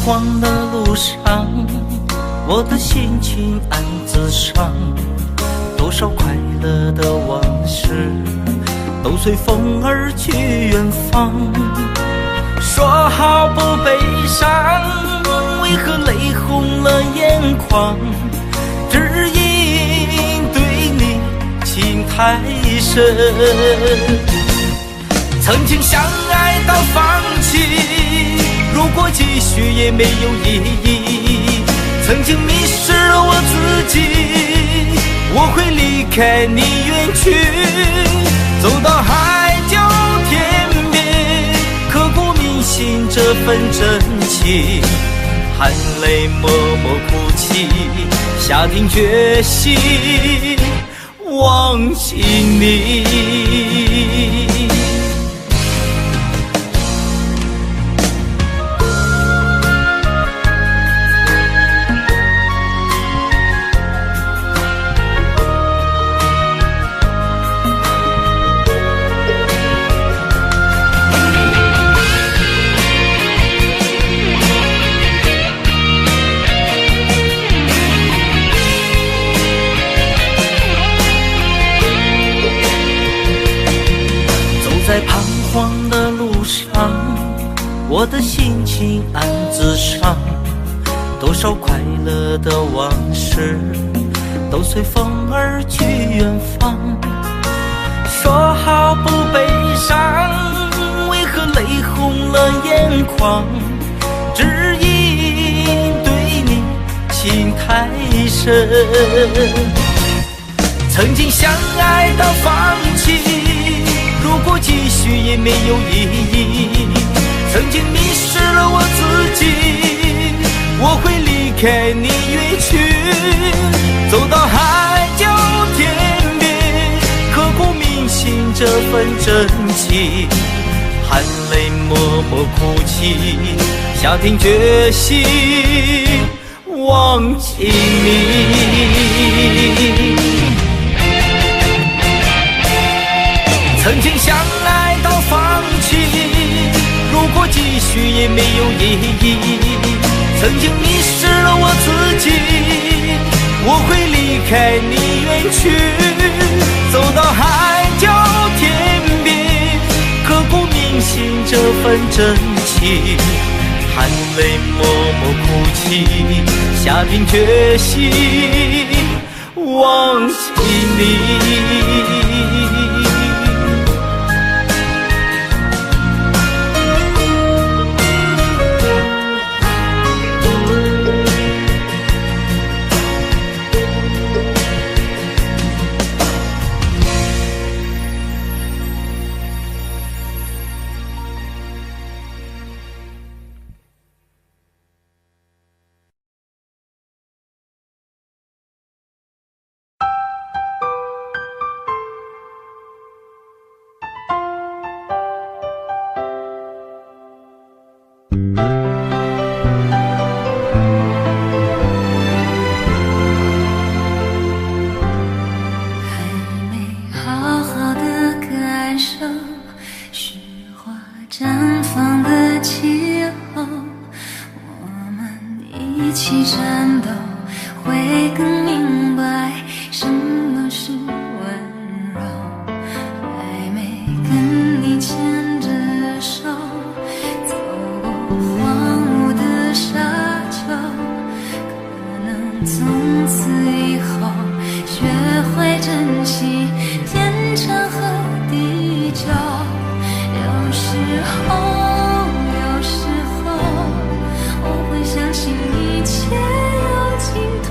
S6: 黄的路上，我的心情暗自伤，多少快乐的往事都随风而去远方。说好不悲伤，为何泪红了眼眶？只因对你情太深，曾经相爱到放弃，如果继续也没有意义。曾经迷失了我自己，我会离开你远去，走到海角天边，刻骨铭心这份真情，含泪默默哭泣，下定决心忘记你。在彷徨的路上，我的心情暗自伤，多少快乐的往事都随风而去远方。说好不悲伤，为何泪红了眼眶？只因对你情太深，曾经相爱到放弃，如果继续也没有意义。曾经迷失了我自己，我会离开你远去，走到海角天边，刻骨铭心这份真情，含泪默默哭泣，下定决心忘记你。曾经相爱到放弃，如果继续也没有意义。曾经迷失了我自己，我会离开你远去，走到海角天边，刻骨铭心这份真情，含泪默默哭泣，下定决心忘记你。
S2: 有时候我会相信一切有尽头。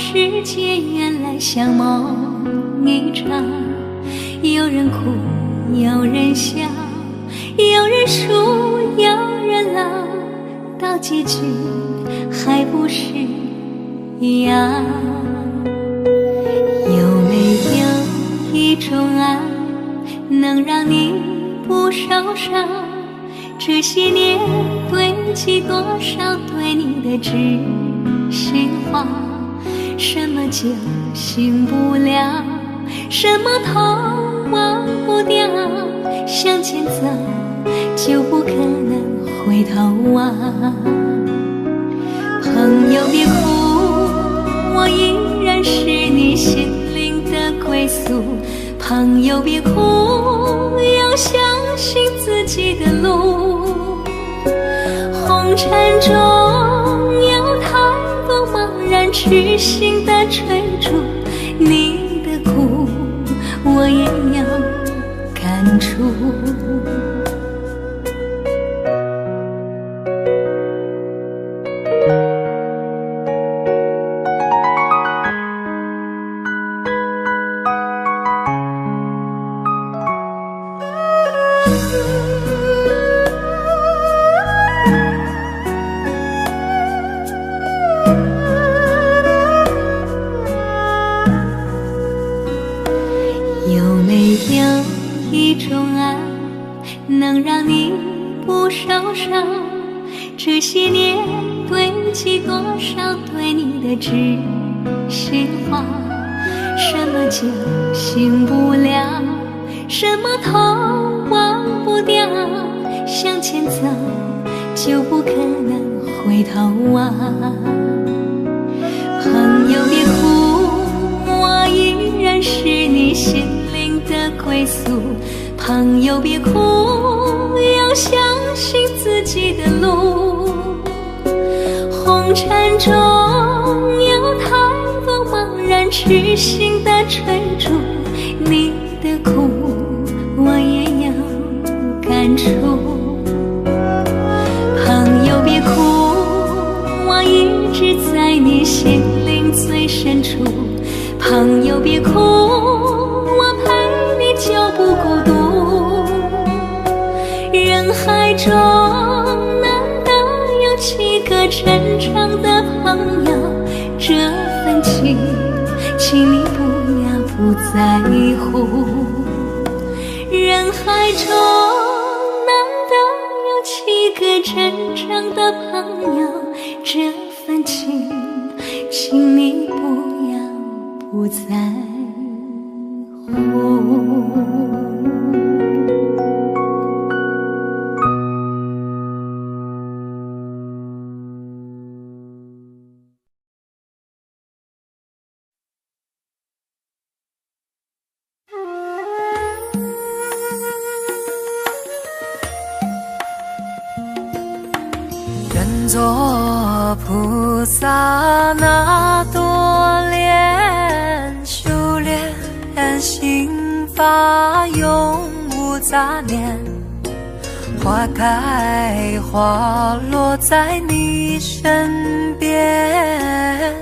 S7: 世界原来像梦一场，有人哭，有人笑，有人输，有人老，到结局还不是一样。有没有一种爱能让你不受伤？这些年堆积多少对你的知心话？什么就醒不了，什么痛忘不掉，向前走就不可能回头望。朋友别哭，我依然是你心灵的归宿。朋友别哭，要相信自己的路。红尘中有太多茫然痴心的追逐，你的苦我也有感触。有没有一种爱能让你不受伤？这些年堆积多少对你的知心话？什么就醒不了，什么痛忘不掉，向前走就不可能回头望。朋友别哭，我依然是你心灵的归宿。朋友别哭，要相信自己的路。红尘中有太多茫然痴心的追逐，你的苦我也有感触。朋友别哭，我一直在你心灵最深处。朋友别哭，我陪你就不孤独。人海中难得有几个真正的朋友，这份情请你不要不在乎。人海中难得有几个真正的朋友，这份情请你不要不在乎。
S9: 愿做菩萨那朵莲，修炼心法永无杂念。花开花落在你身边，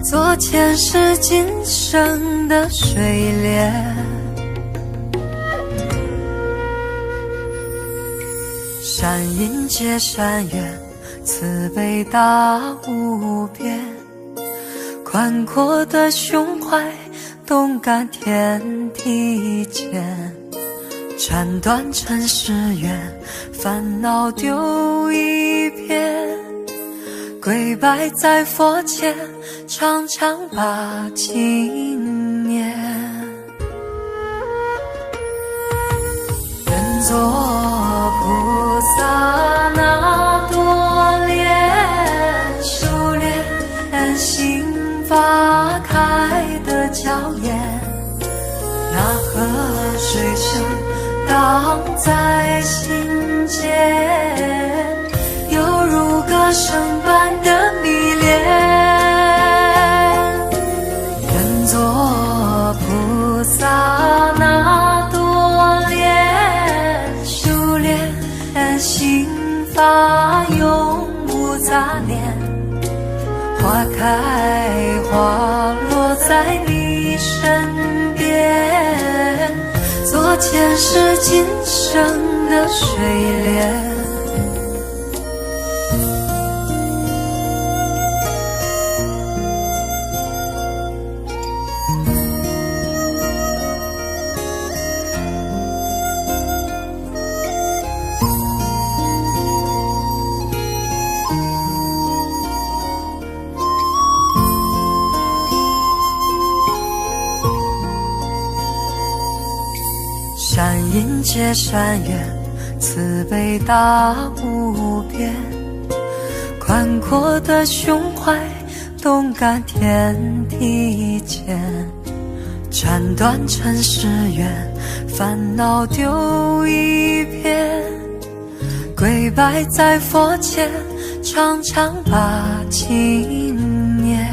S9: 做前世今生的水莲。善因结善缘，慈悲大无边，宽阔的胸怀，动感天地间。斩断尘世缘，烦恼丢一片，跪拜在佛前，常常把经念。愿做菩萨那朵莲，修炼心法开得娇艳。那河水声荡在心间，犹如歌声般的迷恋。愿做菩萨那朵莲，修炼心法永无杂念。花开花
S2: 你身边，做前世今生的水莲。山阴接山远，慈悲大无边，宽阔的胸怀，动感天地间。斩断尘世缘，烦恼丢一片，跪拜在佛前，常常把经念。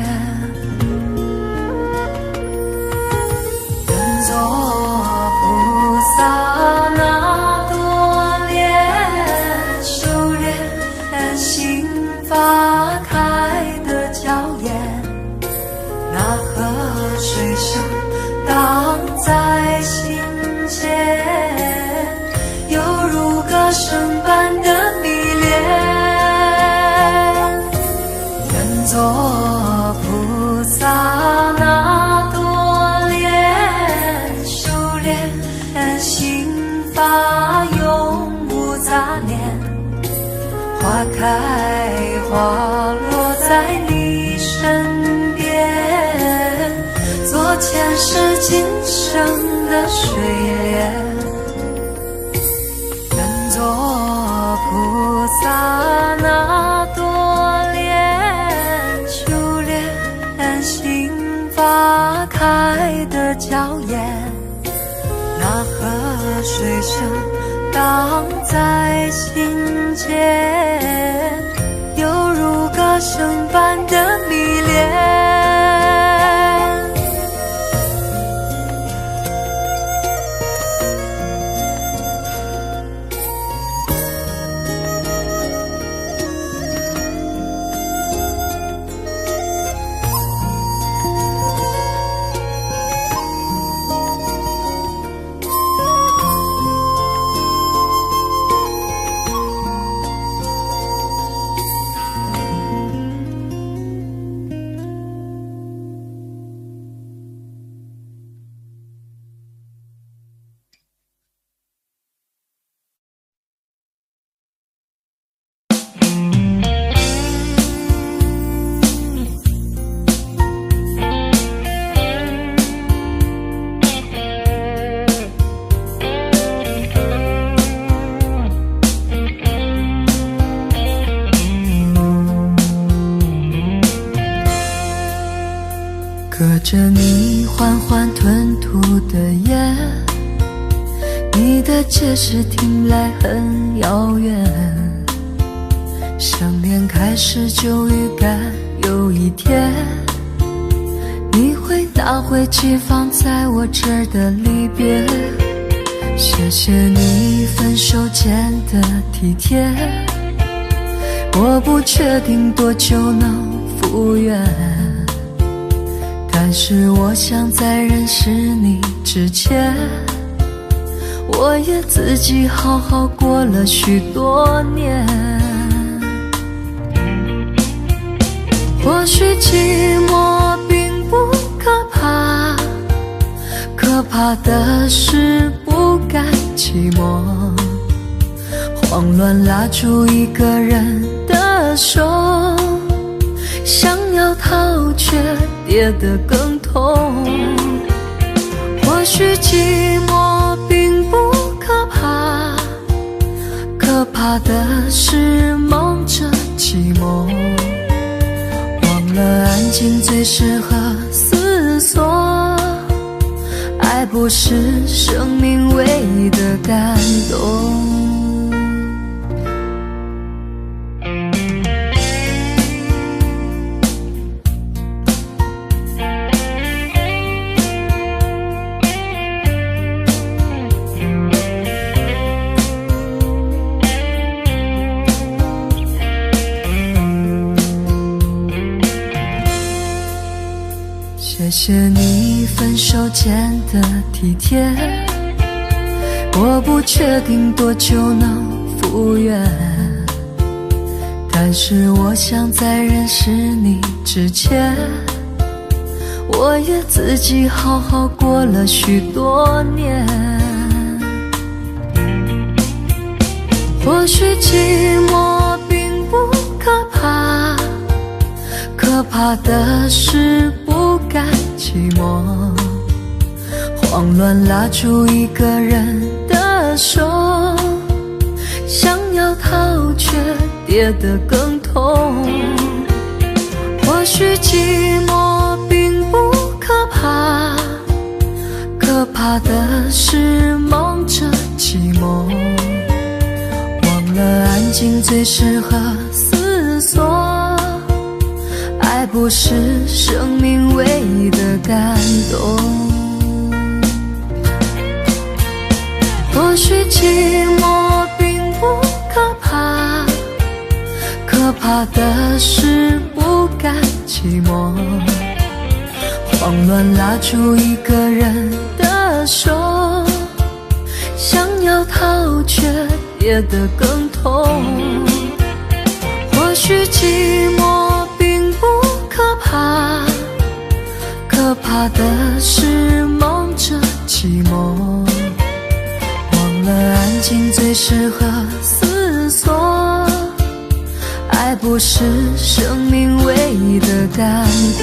S2: 人作萨那多莲，修炼心花开的娇艳，那河水声荡在心间，犹如歌声般的迷恋。人作菩萨那多莲，修炼心法永不杂念，花开花落在你身边，做前世今生的水莲。人作菩萨那多莲，修炼心法开的娇艳，那河水声荡在心间，犹如歌声般的迷恋。隔着你缓缓吞吐的烟，你的解释听来很遥远。想念开始就预感有一天，你会拿回寄放在我这儿的离别。谢谢你分手前的体贴，我不确定多久能复原，但是我想在认识你之前，我也自己好好过了许多年。或许寂寞并不可怕，可怕的是不甘寂寞，慌乱拉住一个人的手，想要逃却跌得更痛。或许寂寞并不可怕，可怕的是忙着寂寞，忘了安静最适合思索，爱不是生命唯一的感动。谢谢你你分手前的体贴，我不确定多久能复原，但是我想在认识你之前，我也自己好好过了许多年。或许寂寞并不可怕，可怕的是不甘寂寞，慌乱拉住一个人的手，想要逃却跌得更痛。或许寂寞并不可怕，可怕的是忙着寂寞，忘了安静最适合思索，爱不是生命唯一的感动。或许寂寞并不可怕，可怕的是不甘寂寞，慌乱拉住一个人的手，想要逃却跌得更痛。或许寂寞并不可怕，可怕的是忙着寂寞，忘了安静最适合思索，爱不是生命唯一的感动。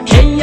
S6: 天涯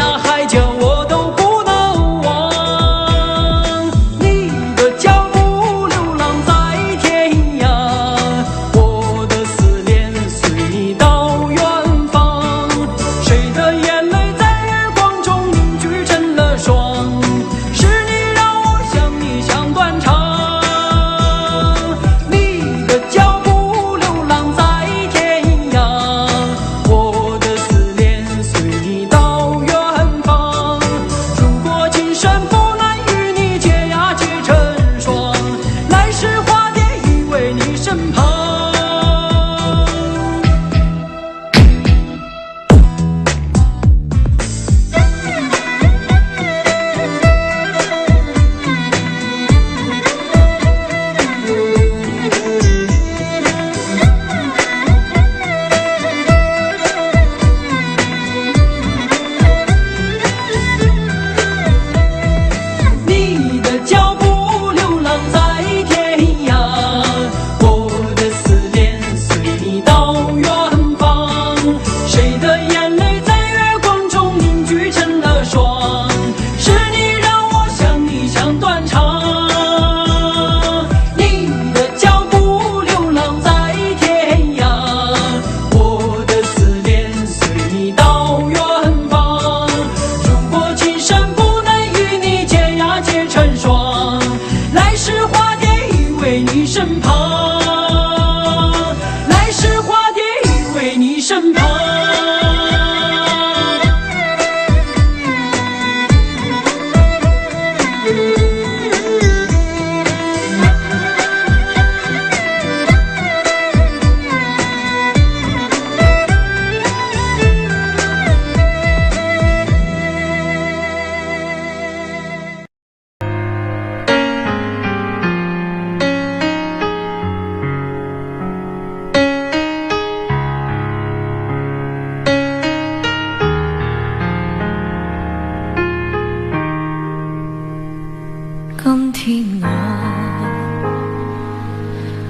S7: 天鹅，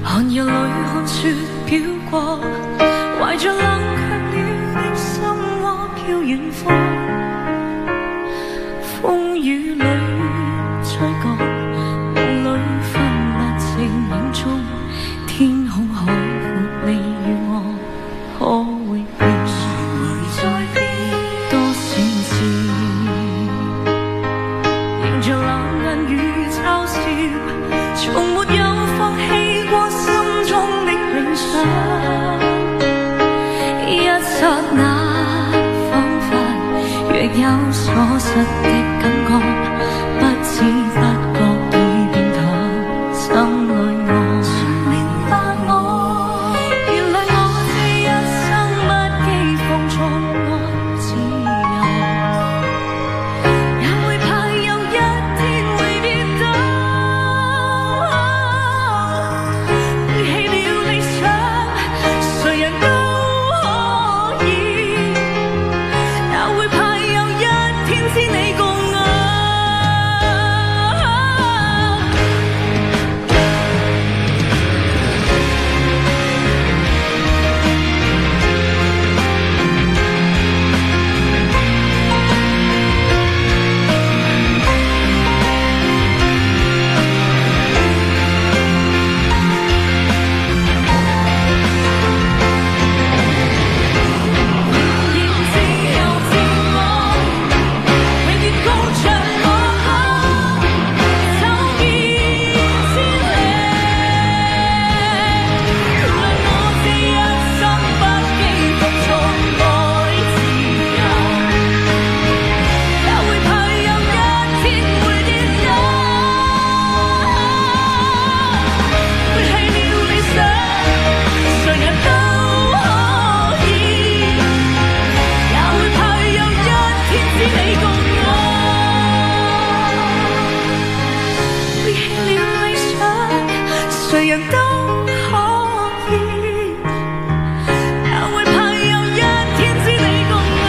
S7: 寒夜里看雪飘过，怀着冷却了的心窝飘远方，风雨里吹过，梦里分不清影踪，天空海阔，你与我可会變？誰會在變？多少次，迎着冷眼與嘲笑，從沒有放棄過心中的理想。一剎那，彷彿若有所失的感覺，不知不覺已變淡，心裏我明白我，原來我這一生不羈放縱愛自由，也會怕有一天會跌倒，背棄了理想，誰人都可以，也會怕有一天知你共我。誰人都可以，也會怕有一天知你共我。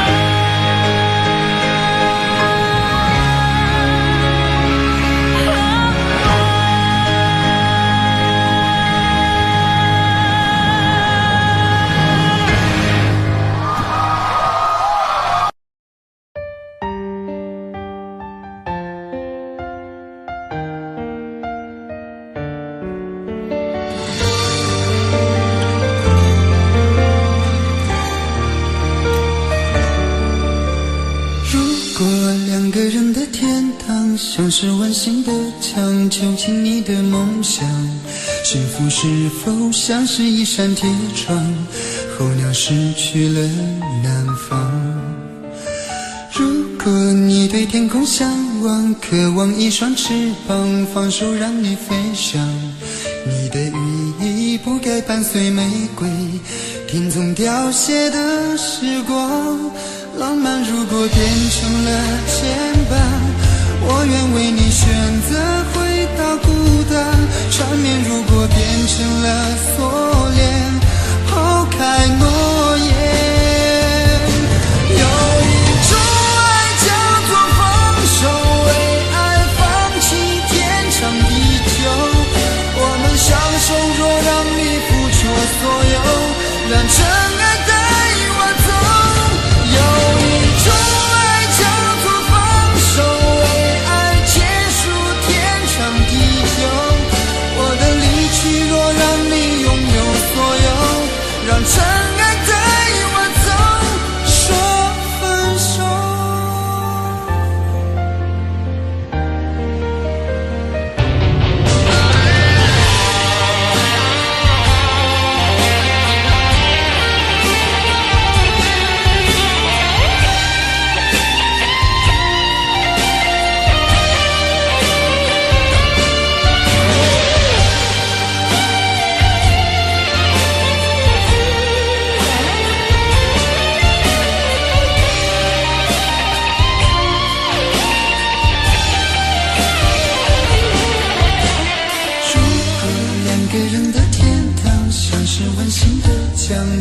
S1: 如果两个人的天堂像是温馨的墙，囚禁你的梦想，幸福是否像是一扇铁窗，候鸟失去了南方。如果你对天空向往，渴望一双翅膀，放手让你飞翔，你的羽翼不该伴随玫瑰，听从凋谢的时光。浪漫如果变成了牵绊，我愿为你选择回到孤单。缠绵如果变成了锁链，抛开诺言。有一种爱叫做放手，为爱放弃天长地久。我们相守，若让你付出所有，让真爱带我走。有一种爱叫做放手，为爱结束天长地久。我的离去若让你拥有所有，让真爱带我走，说分手。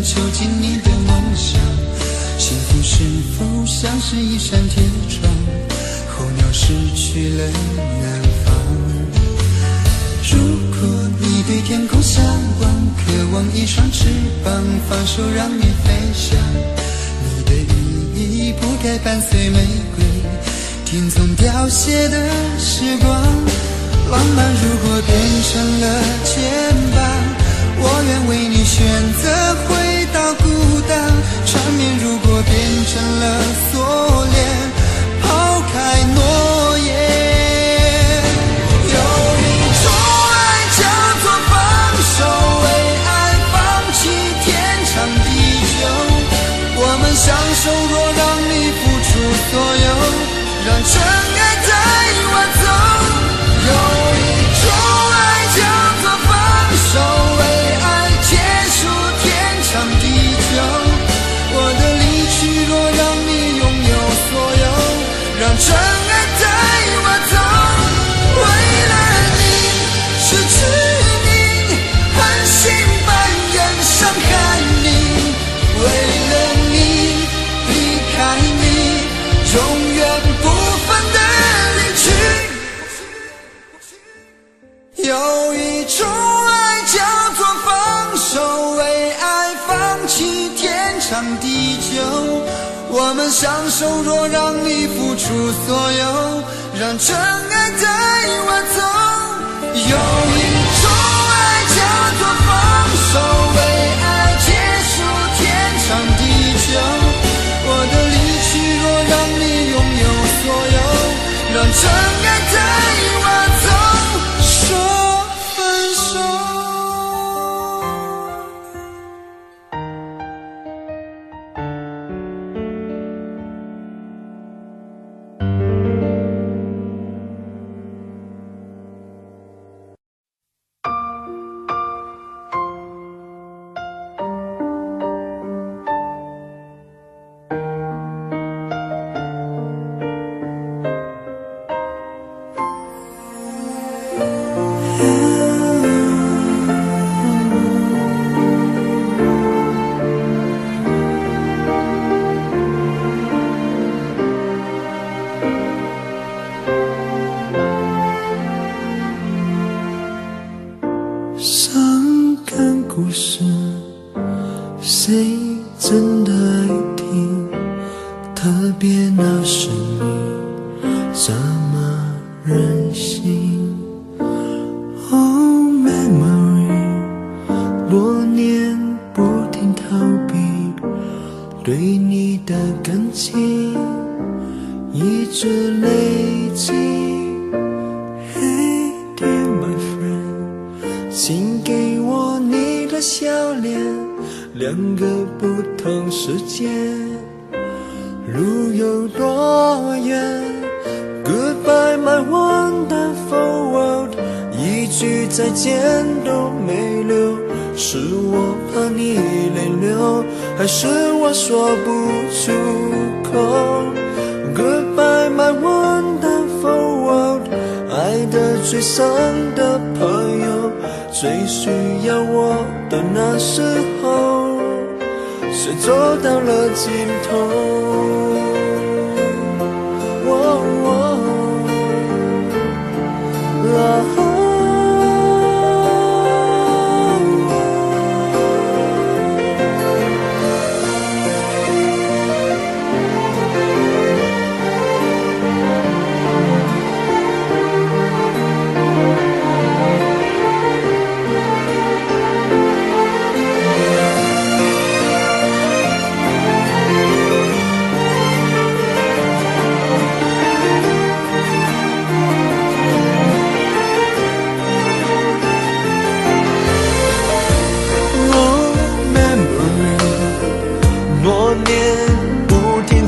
S1: 囚禁你的梦想，幸福是否像是一扇铁窗，候鸟失去了南方。果你对天空向往，渴望一双翅膀，放手让你飞翔，你的羽翼不该伴随玫瑰，天从凋谢的时光。浪漫如果变成了肩膀，我愿为你选择回到孤岛。缠绵如果变成了锁链，抛开诺言。有一种爱叫做放手，为爱放弃天长地久。我们相守，若让你付出所有，让真爱带我走。有一种爱叫做放手，为爱结束天长地久。我的离去若让你拥有所有，让真爱带我走。为了你失去你，狠心扮演伤害你，为了你离开你，永远不分的离去。有一种爱叫做放手，为爱放弃天长地久。我们相守，若让你付出所有，让真爱带我走。有一种爱叫做放手，为爱结束天长地久。我的离去若让你拥有所有，让真爱带我走。说分手。
S5: 伤感故事，谁真的爱听？特别那是你，这么任性。Oh memory， 多年不停逃避，对你的感情一直累积。Hey dear my friend，请给我你的笑脸，两个不同世界，路有多远 ？Goodbye my wonderful world， 一句再见都没留，是我怕你泪流，还是我说不出口 ？Goodbye my wonderful world， 爱得最深的朋友。最需要我的那时候，却走到了尽头。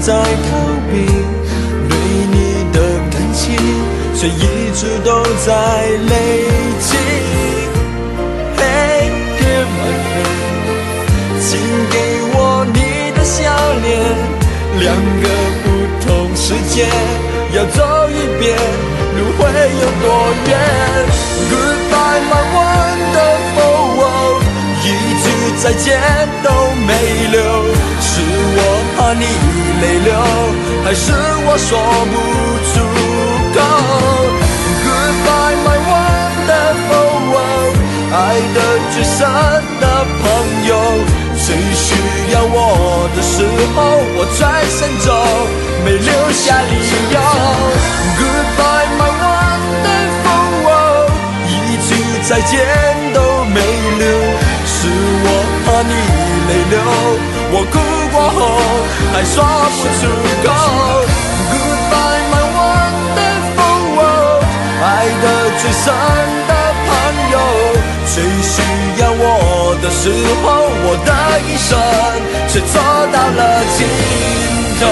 S5: 在逃避对你的感情，却一直都在累积。Hey dear my friend， 请给我你的笑脸，两个不同世界，要走一遍，路会有多远 ？Goodbye my wonderful world， 一句再见都没留，是我怕你泪流，还是我说不出口 ？Goodbye my wonderful world，
S4: 候，我转身走，没留下理由。Goodbye my wonderful， 一句再见都没留，是我怕你泪流，我哭过后还说不出口。Goodbye my wonderful， 爱得最深的朋友，最需要我的时候，我的一生却走到了尽头。